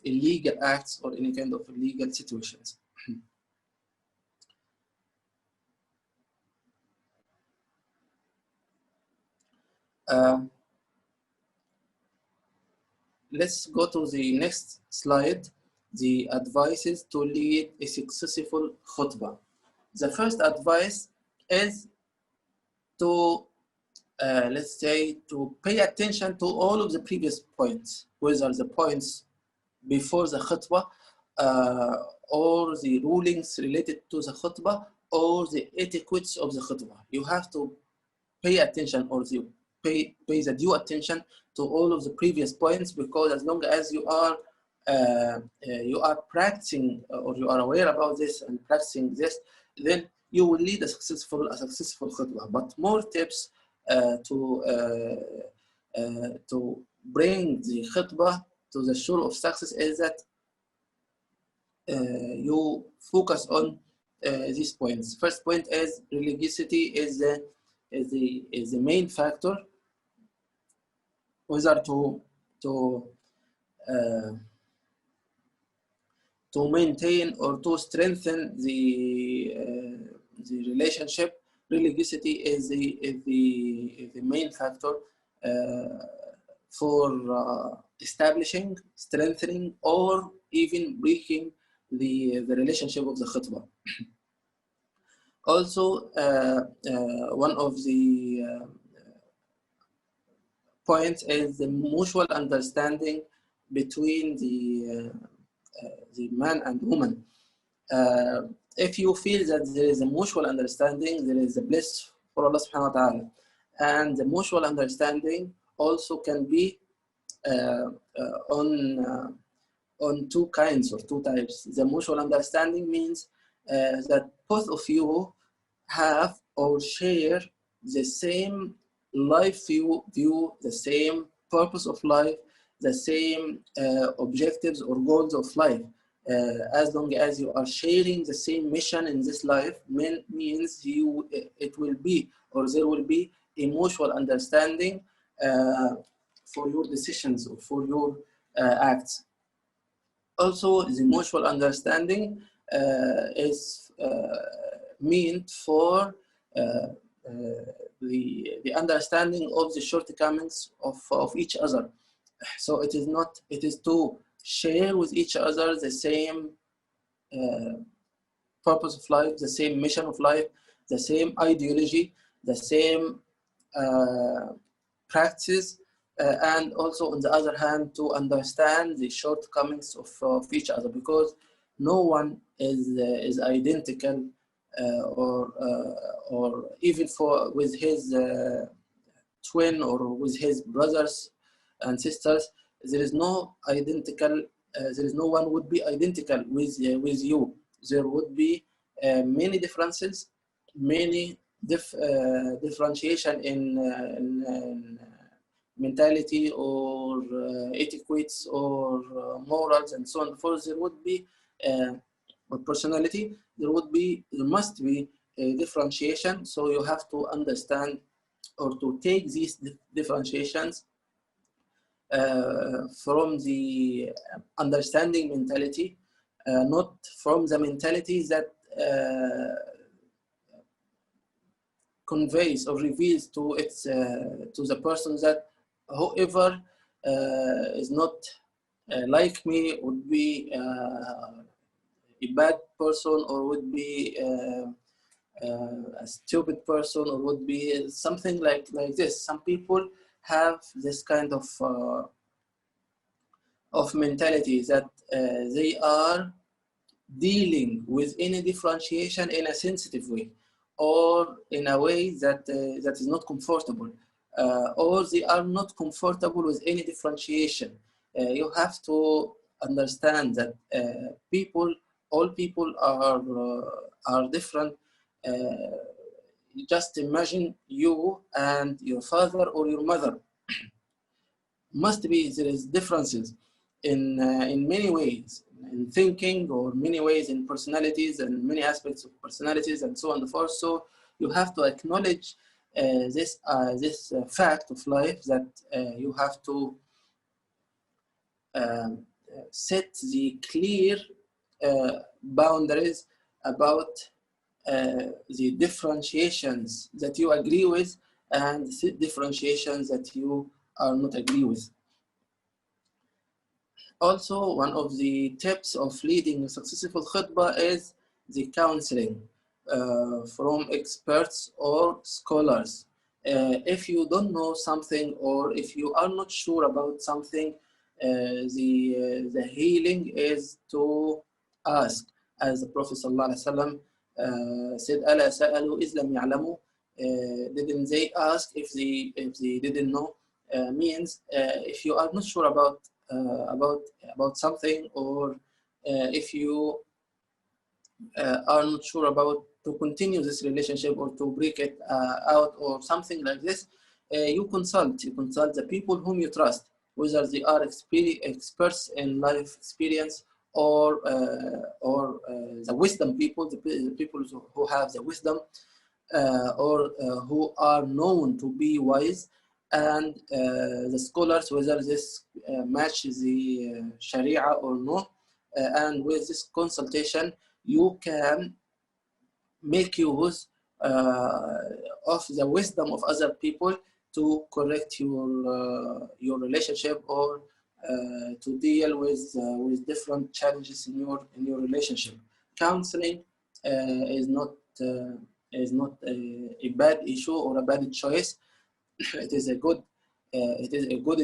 illegal acts or any kind of illegal situations. Let's go to the next slide, the advices to lead a successful khutbah. The first advice is to, let's say, to pay attention to all of the previous points, whether the points before the khutbah or the rulings related to the khutbah or the etiquettes of the khutbah. You have to pay attention or pay the due attention to all of the previous points, because as long as you are practicing or you are aware about this and practicing this, then you will lead a successful khutbah. But more tips to bring the khutbah to the shore of success is that you focus on these points. First point is religiosity is the main factor, whether to maintain or to strengthen the relationship religiosity is the main factor for establishing, strengthening, or even breaking the relationship of the khutbah. Also, one of the points is the mutual understanding between the man and woman. If you feel that there is a mutual understanding, there is a bliss for Allah subhanahu wa ta'ala. And the mutual understanding also can be on two kinds or two types. The mutual understanding means that both of you have or share the same life view, the same purpose of life, the same objectives or goals of life. As long as you are sharing the same mission in this life, means it will be, or there will be, a mutual understanding for your decisions or for your acts. Also, the mutual understanding is meant for the understanding of the shortcomings of each other. So it is to share with each other the same purpose of life, the same mission of life, the same ideology, the same practice, and also on the other hand to understand the shortcomings of each other, because no one is identical or even with his twin or with his brothers and sisters. There is no identical. There is no one would be identical with you. There would be many differences, many differentiation in mentality or etiquettes or morals and so on. For there would be or personality. There must be a differentiation. So you have to understand or to take these differentiations from the understanding mentality, not from the mentality that conveys or reveals to the person that whoever is not like me would be a bad person, or would be a stupid person, or would be something like this. Some people have this kind of mentality that they are dealing with any differentiation in a sensitive way, or in a way that is not comfortable, or they are not comfortable with any differentiation. You have to understand that all people are different. Just imagine you and your father or your mother. There is differences in many ways, in thinking, or many ways in personalities, and many aspects of personalities, and so on and so forth. So you have to acknowledge this fact of life, that you have to set the clear boundaries about the differentiations that you agree with and the differentiations that you are not agree with. Also, one of the tips of leading a successful khutbah is the counseling from experts or scholars. If you don't know something, or if you are not sure about something, the healing is to ask, as the Prophet ﷺ said, "Ala sa'alu iz lam ya'lamu." Didn't they ask if they didn't know? Means if you are not sure about something, or if you are not sure about to continue this relationship or to break it out or something like this, you consult the people whom you trust, whether they are experts in life experience, or the wisdom people, the people who have the wisdom, or who are known to be wise, and the scholars, whether this matches the Sharia or not. And with this consultation, you can make use of the wisdom of other people to correct your relationship, or to deal with different challenges in your relationship. Counseling is not a bad issue or a bad choice. It is a good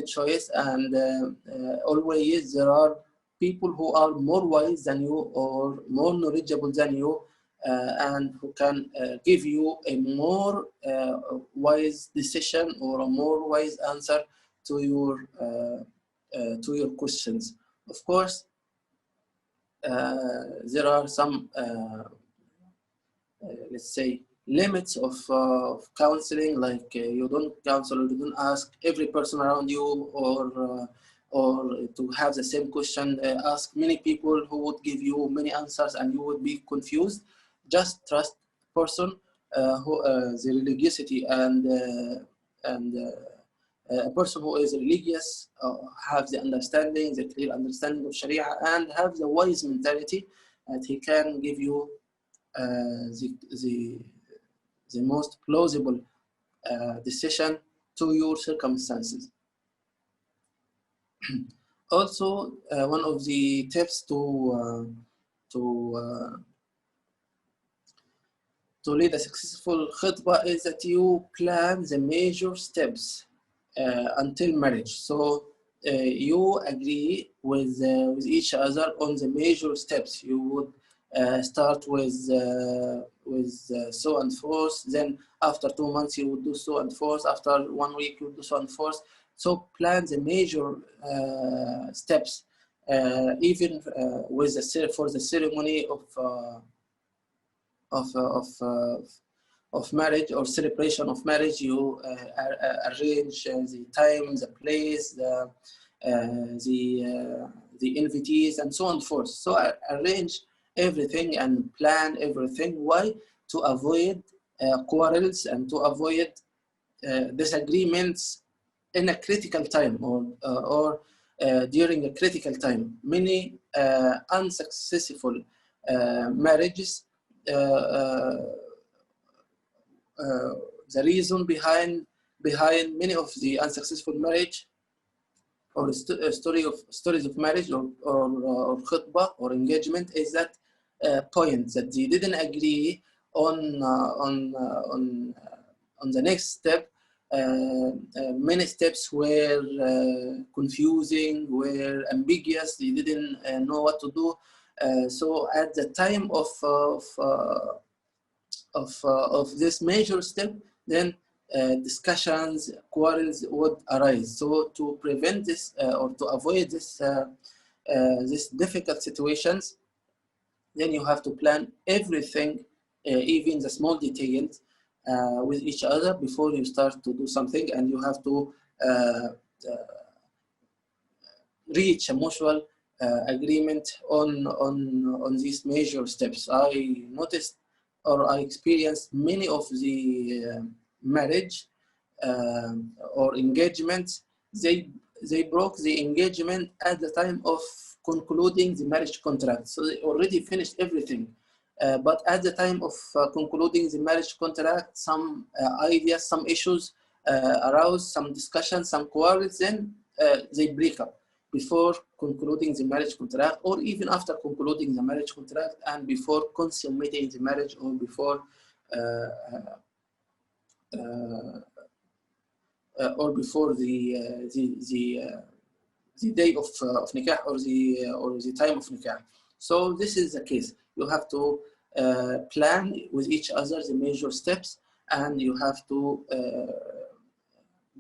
choice, and always there are people who are more wise than you or more knowledgeable than you, and who can give you a more wise decision or a more wise answer to your questions. Of course, there are some let's say limits of counseling, like you don't counsel or you don't ask every person around you, or to have the same question, ask many people who would give you many answers and you would be confused. Just trust person who the religiosity and a person who is religious, have the understanding, the clear understanding of Sharia, and have the wise mentality that he can give you the most plausible decision to your circumstances. Also, one of the tips to lead a successful khutbah is that you plan the major steps until marriage. So you agree with each other on the major steps. You would start with so and forth. Then after 2 months you would do so and forth. After 1 week you would do so and forth. So plan the major steps, even with for the ceremony of marriage or celebration of marriage. You arrange the time, the place, the invitees, and so on and forth. So arrange everything and plan everything. Why? To avoid quarrels and to avoid disagreements in a critical time, or during a critical time. Many unsuccessful marriages, the reason behind many of the unsuccessful marriage or stories of marriage or khutbah or engagement is that point that they didn't agree on the next step. Many steps were confusing, were ambiguous. They didn't know what to do. So at the time of this major step, then discussions, quarrels would arise. So to prevent this or to avoid this difficult situations, then you have to plan everything, even the small details, with each other before you start to do something, and you have to reach a mutual agreement on these major steps. I noticed, or I experienced, many of the marriage or engagements, they broke the engagement at the time of concluding the marriage contract. So they already finished everything, but at the time of concluding the marriage contract, some ideas, some issues arouse, some discussions, some quarrels, then they break up before concluding the marriage contract, or even after concluding the marriage contract and before consummating the marriage, or before the day of nikah, or the time of nikah. So this is the case. You have to plan with each other the major steps, and you have to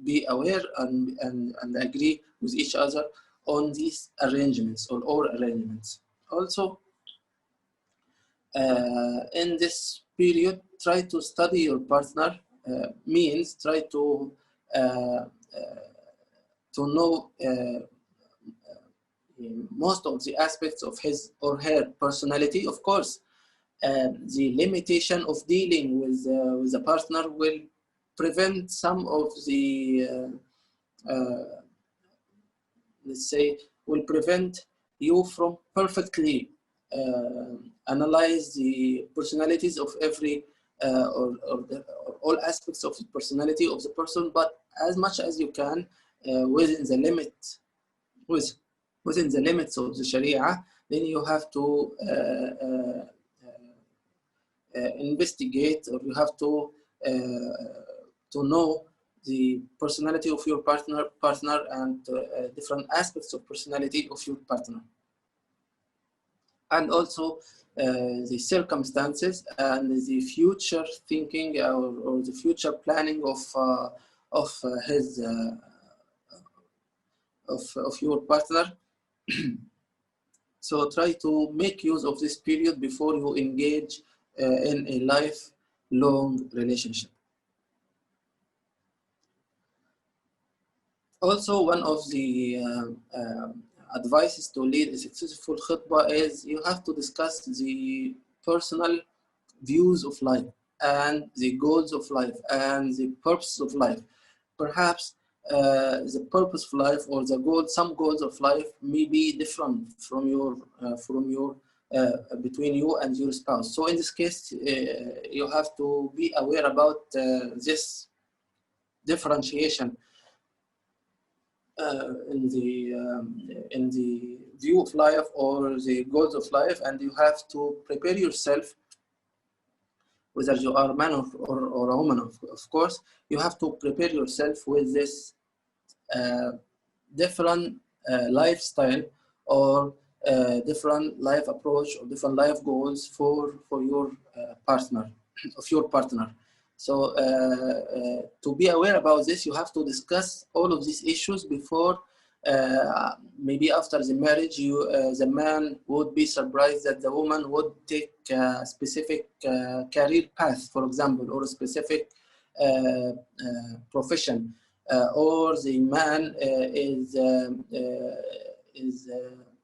be aware and agree with each other on these arrangements, or all arrangements. Also, in this period, try to study your partner. Means try to know most of the aspects of his or her personality. Of course, the limitation of dealing with a partner will prevent some of the let's say, will prevent you from perfectly analyze the personalities of every or all aspects of the personality of the person, but as much as you can within the limit, within the limits of the Sharia. Then you have to investigate, or you have to know the personality of your partner and different aspects of personality of your partner, and also the circumstances and the future thinking or the future planning of your partner. So try to make use of this period before you engage in a lifelong relationship. Also, one of the advices to lead a successful khutbah is you have to discuss the personal views of life and the goals of life and the purpose of life. Perhaps the purpose of life or some goals of life may be different from your between you and your spouse. So in this case, you have to be aware about this differentiation in the view of life or the goals of life, and you have to prepare yourself. Whether you are a man or a woman, of course, you have to prepare yourself with this different lifestyle or different life approach or different life goals for your partner. So to be aware about this, you have to discuss all of these issues before. Maybe after the marriage, the man would be surprised that the woman would take a specific career path, for example, or a specific profession, or the man is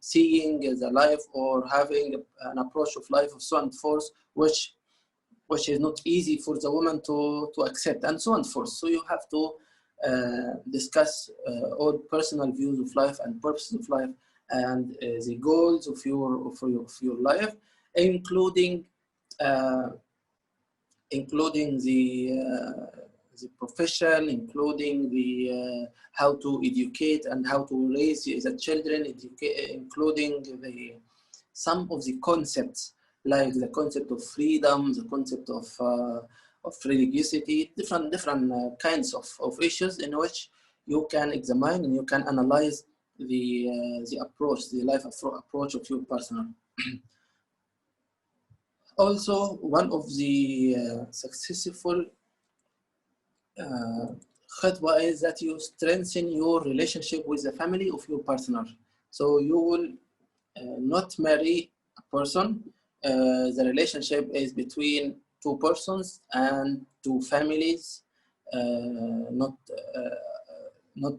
seeing the life or having an approach of life of so and forth, which is not easy for the woman to accept, and so on and forth. So you have to discuss all personal views of life and purposes of life and the goals of your life, including the profession, including the how to educate and how to raise the children, including some of the concepts, like the concept of freedom, the concept of religiosity, different kinds of issues in which you can examine and you can analyze the life approach of your partner. Also, one of the successful khutbah is that you strengthen your relationship with the family of your partner. So you will not marry a person. The relationship is between two persons and two families, not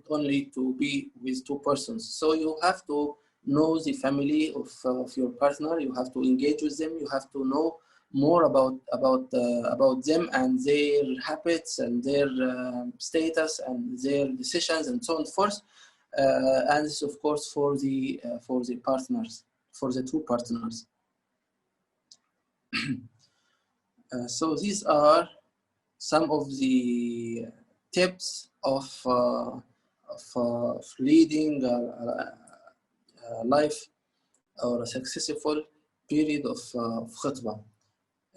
only to be with two persons. So you have to know the family of your partner. You have to engage with them. You have to know more about them and their habits and their status and their decisions and so on and so forth. And this, of course, for the partners, for the two partners. So these are some of the tips of leading a life or a successful period of khutbah.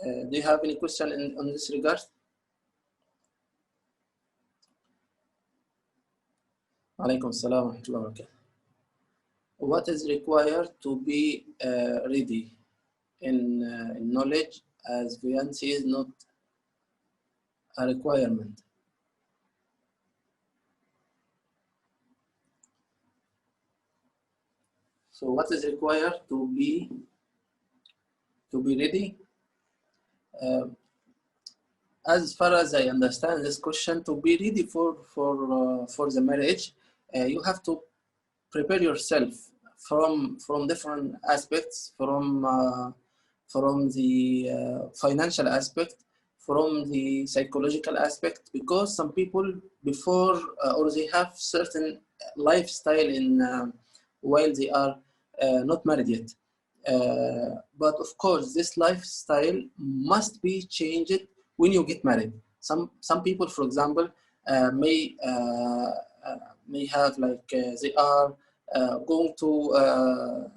Do you have any question on this regard? Alaikum assalam wa rahmatullahi wa barakatuh. What is required to be ready in knowledge, as fluency is not a requirement? So what is required to be ready? As far as I understand this question, to be ready for the marriage, you have to prepare yourself from different aspects, from the financial aspect, from the psychological aspect, because some people before or they have certain lifestyle in while they are not married yet. But of course, this lifestyle must be changed when you get married. Some people, for example, may have like they are going to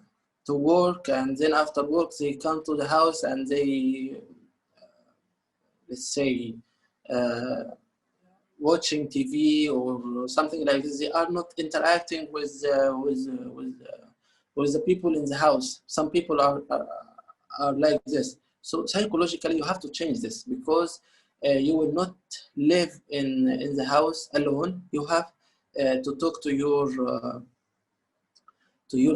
work, and then after work they come to the house and they, let's say, uh, watching TV or something like this. They are not interacting with the people in the house. Some people are like this. So psychologically, you have to change this, because you will not live in the house alone. You have to talk to your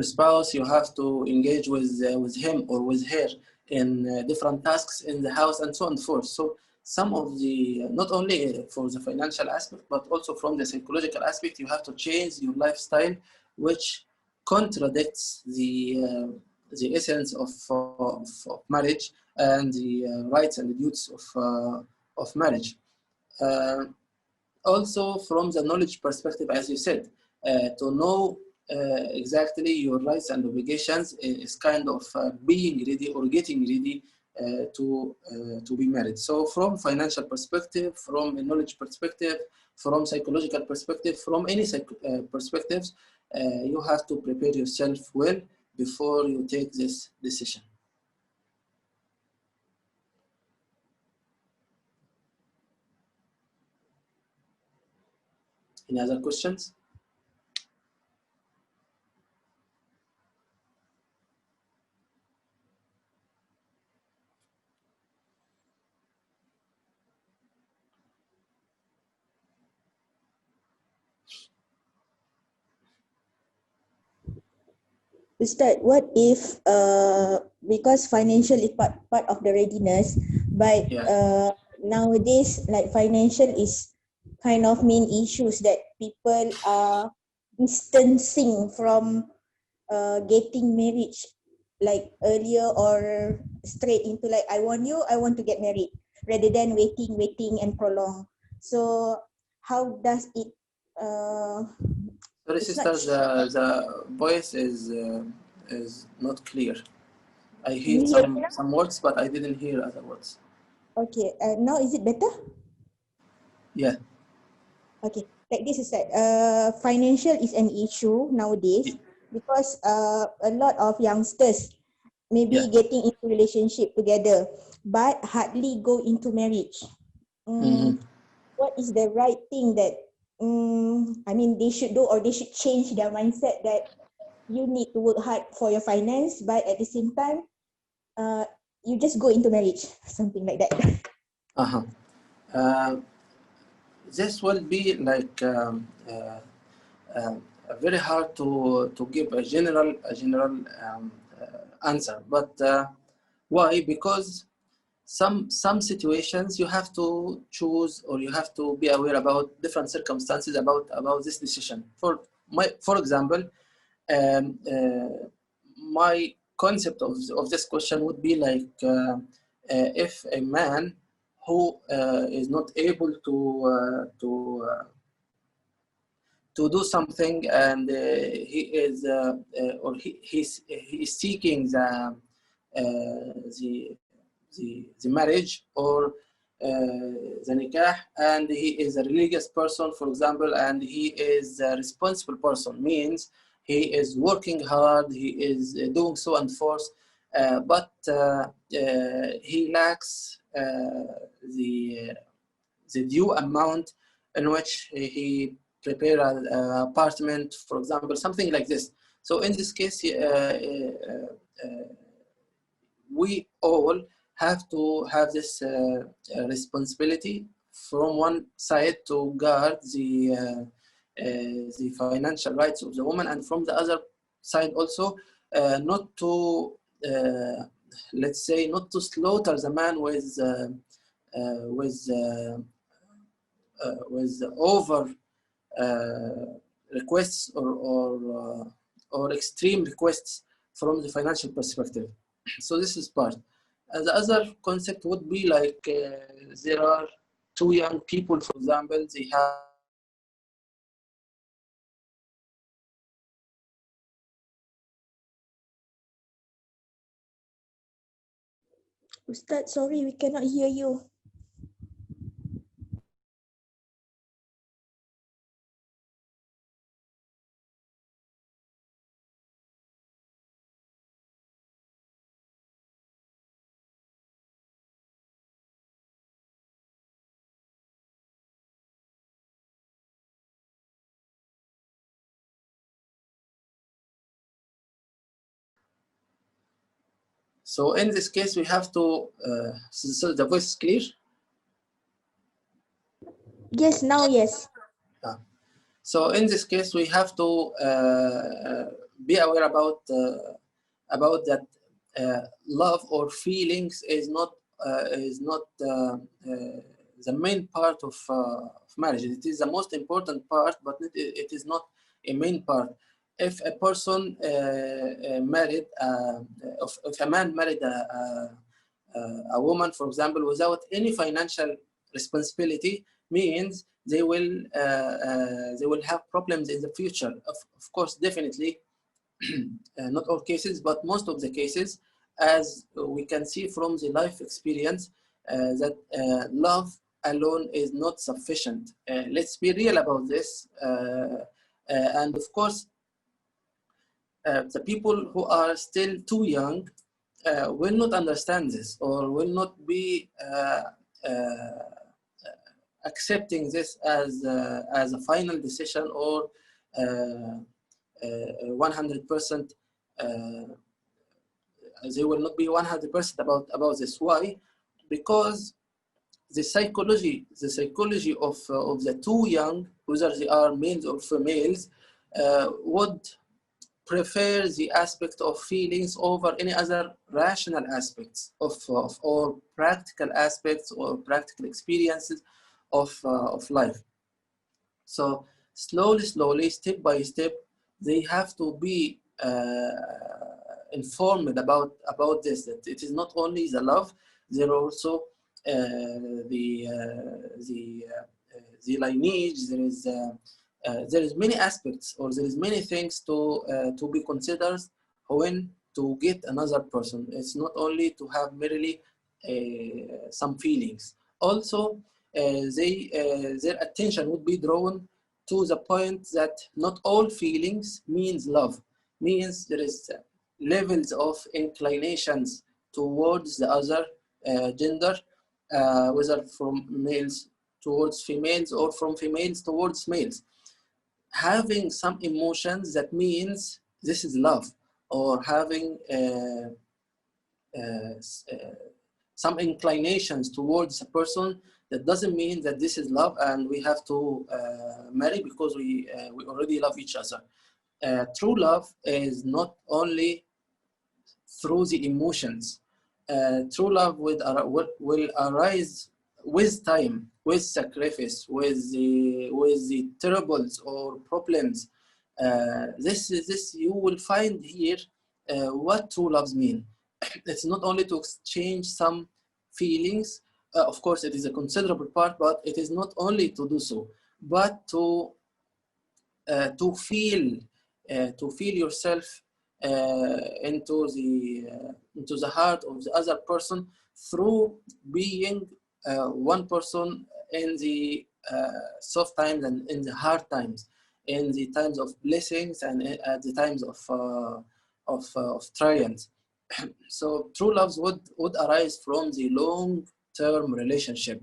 spouse. You have to engage with him or with her in different tasks in the house, and so on and forth. So some of the, not only for the financial aspect, but also from the psychological aspect, you have to change your lifestyle, which contradicts the essence of marriage and the rights and the duties of marriage. Uh, Also from the knowledge perspective, as you said, to know exactly your rights and obligations is kind of being ready or getting ready to be married. So from financial perspective, from a knowledge perspective, from psychological perspective, from any perspectives, you have to prepare yourself well before you take this decision. Any other questions? Ustaz, what if because financial is part of the readiness, but Yeah. nowadays like financial is kind of main issues that people are distancing from getting married like earlier, or straight into like I want you, I want to get married, rather than waiting and prolong. So how does it Sorry, it's not sister, the voice is not clear. I can hear you hear me now? some words, but I didn't hear other words. Okay, now is it better? Yeah. Okay, like this is that financial is an issue nowadays because a lot of youngsters maybe Yeah. getting into relationship together but hardly go into marriage. Mm-hmm. What is the right thing that I mean they should do, or they should change their mindset that you need to work hard for your finance, but at the same time, you just go into marriage, something like that. Uh-huh. Uh, this will be like very hard to give a general answer, but why? Because some situations you have to choose, or you have to be aware about different circumstances about this decision. For example, my concept of this question would be like if a man who is not able to do something, and he is or he's seeking the the marriage or the nikah, and he is a religious person, for example, and he is a responsible person, means he is working hard, he is doing so and forth, but he lacks the due amount in which he prepare an apartment, for example, something like this. So in this case, we all have to have this responsibility from one side to guard the financial rights of the woman, and from the other side also not to let's say not to slaughter the man with over requests or extreme requests from the financial perspective. So this is part. And the other concept would be like there are two young people, for example, they have Ustaz, sorry, we cannot hear you. So in this case, we have to, so the voice is clear? Yes, now yes. Yeah. So in this case, we have to be aware about that love or feelings is not the main part of marriage. It is the most important part, but it is not a main part. If a person married, if a man married a woman, for example, without any financial responsibility, means they will have problems in the future. Of course, definitely, not all cases, but most of the cases, as we can see from the life experience, that love alone is not sufficient. Let's be real about this. And of course, the people who are still too young will not understand this, or will not be accepting this as a final decision, or 100%. They will not be 100% about this. Why? Because the psychology of the too young, whether they are males or females, would prefer the aspect of feelings over any other rational aspects of or practical aspects or practical experiences of life. So slowly, step by step, they have to be informed about this, that it is not only the love, there are also the lineage. There is many aspects, or there is many things to be considered when to get another person. It's not only to have merely some feelings. Also, their attention would be drawn to the point that not all feelings means love. Means there is levels of inclinations towards the other gender, whether from males towards females or from females towards males. Having some emotions, that means this is love, or having some inclinations towards a person, that doesn't mean that this is love and we have to marry because we already love each other. True love is not only through the emotions. True love will arise with time, with sacrifice, with the troubles or problems. This you will find here what true loves mean. It's not only to exchange some feelings. Of course, it is a considerable part, but it is not only to do so, but to feel yourself into the heart of the other person, through being one person in the soft times and in the hard times, in the times of blessings and at the times of triumphs. So true loves would arise from the long-term relationship.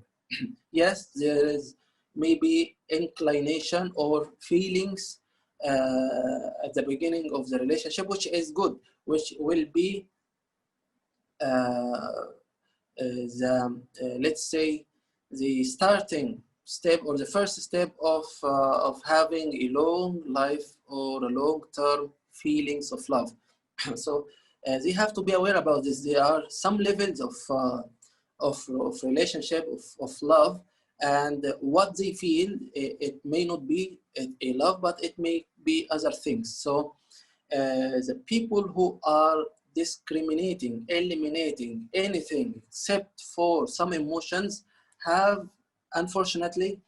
Yes, there is maybe inclination or feelings at the beginning of the relationship, which is good, which will be let's say the starting step, or the first step of having a long life or a long-term feelings of love. So they have to be aware about this. There are some levels of relationship, of love, and what they feel, it may not be a love, but it may be other things. So the people who are discriminating, eliminating anything except for some emotions, have unfortunately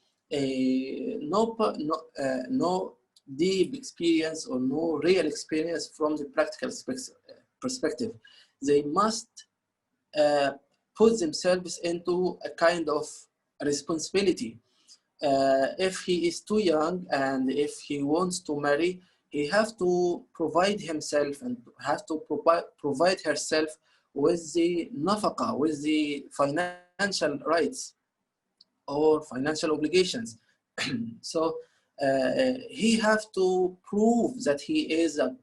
no deep experience or no real experience from the practical perspective. They must put themselves into a kind of responsibility. If he is too young and if he wants to marry, he has to provide himself and has to provide herself with the nafaqa, with the financial rights or financial obligations. So he has to prove that he is a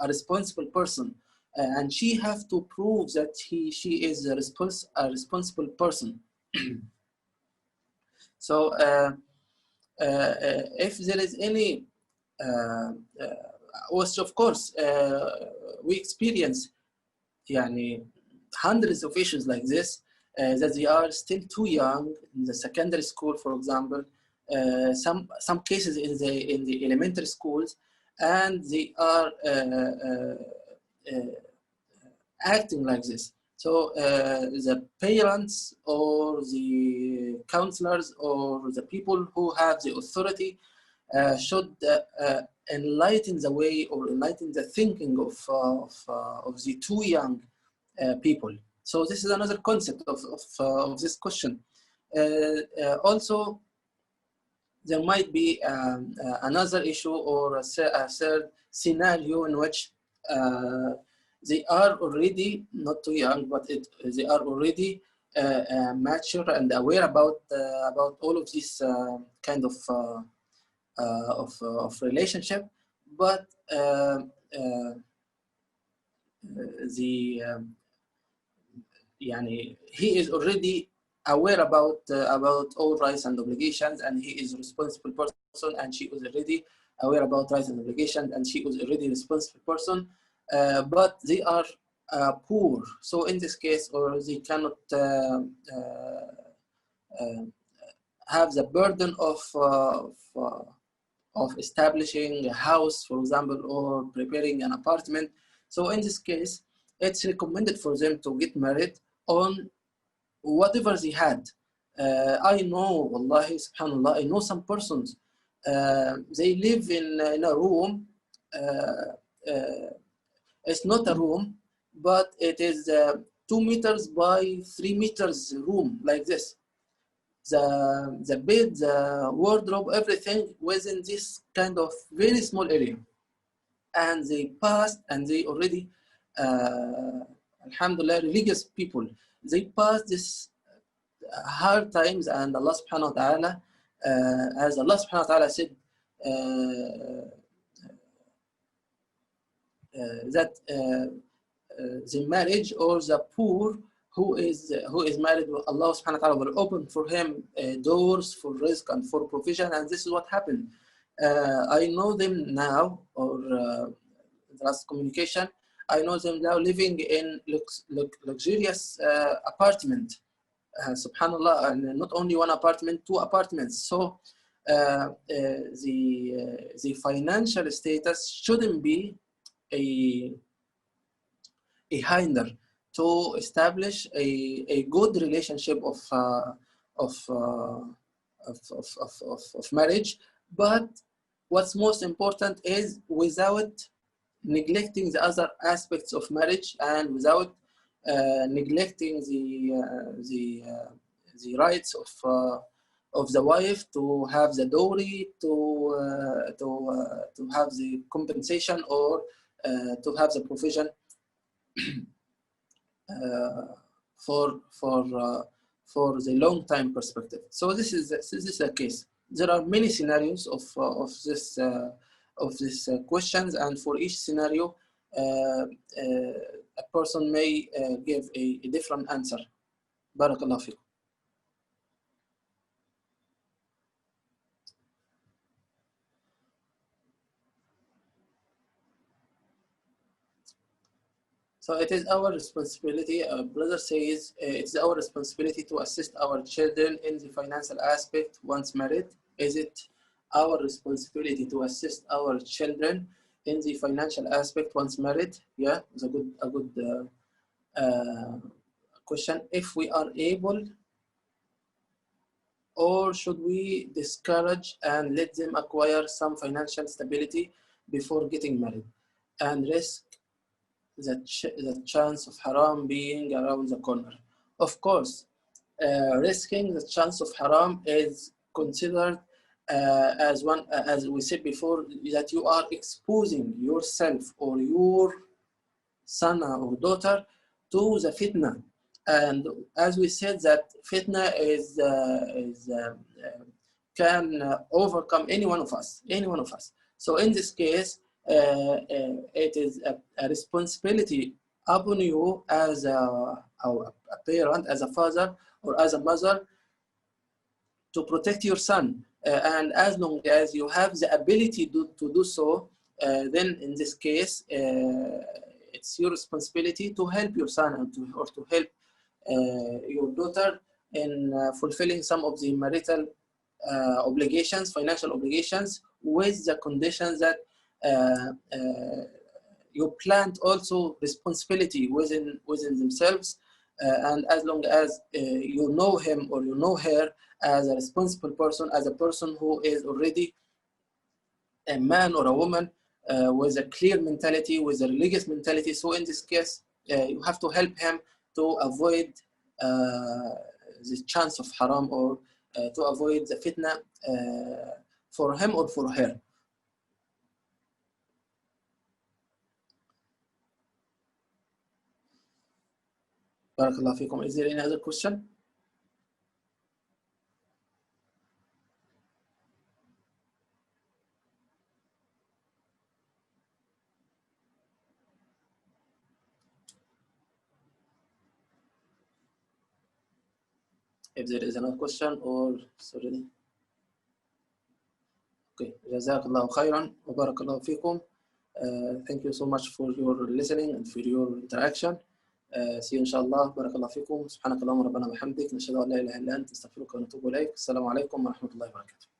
responsible person. and she have to prove that she is a responsible person. So if there is any, which of course we experience hundreds of issues like this, that they are still too young in the secondary school, for example, some cases in the elementary schools, and they are acting like this. So the parents or the counselors or the people who have the authority should enlighten the way or enlighten the thinking of the too young people. So this is another concept of this question. Also, there might be another issue or a third scenario in which they are already not too young, but they are already mature and aware about all of these kind of relationship, but he is already aware about all rights and obligations, and he is a responsible person, and she is already aware about rights and obligations, and she is already a responsible person, but they are poor. So in this case, or they cannot have the burden of establishing a house, for example, or preparing an apartment. So in this case, it's recommended for them to get married on whatever they had. I know, wallahi, subhanallah, I know some persons, they live in a room, it's not a room, but it is 2 meters by 3 meters room, like this. The bed, the wardrobe, everything within this kind of very small area. And they passed, and they already, alhamdulillah, religious people, they passed this hard times, and Allah subhanahu wa ta'ala, as Allah subhanahu wa ta'ala said, that the marriage or the poor who is married, Allah subhanahu wa ta'ala will open for him doors for risk and for provision, and this is what happened. I know them now, or the last communication, I know them now living in luxurious apartment, subhanallah, and not only one apartment, 2 apartments. So the financial status shouldn't be a hinder to establish a good relationship of marriage. But what's most important is without neglecting the other aspects of marriage, and without neglecting the rights of the wife to have the dowry, to have the compensation, or to have the provision for the long time perspective. So this is the case. There are many scenarios of this questions, and for each scenario, a person may give a different answer. Barakallahu fikum. So it is our responsibility, brother says, it's our responsibility to assist our children in the financial aspect once married. Is it our responsibility to assist our children in the financial aspect once married? Yeah, it's a good question. If we are able, or should we discourage and let them acquire some financial stability before getting married and risk the chance of haram being around the corner? Of course, risking the chance of haram is considered as we said before, that you are exposing yourself or your son or daughter to the fitna. And as we said, that fitna can overcome any one of us. So in this case, it is a responsibility upon you as a parent, as a father or as a mother, to protect your son. And as long as you have the ability to do so, then in this case, it's your responsibility to help your son and to help your daughter in fulfilling some of the marital obligations, financial obligations, with the conditions that you plant also responsibility within themselves. And as long as you know him or you know her as a responsible person, as a person who is already a man or a woman with a clear mentality, with a religious mentality. So in this case, you have to help him to avoid the chance of haram, or to avoid the fitna for him or for her. Barakallahu fikum. Is there any other question? If there is another question, or sorry. Okay. Jazakallahu khairan wa barakallahu fikum. Thank you so much for your listening and for your interaction. See you inshallah. Barakallahu fikum. Subhanakallahumma rabbana wa bihamdik. Nashhadu an la ilaha illa anta, astaghfiruka wa atubu ilayk. Assalamu alaikum wa rahmatullahi wa barakatuh.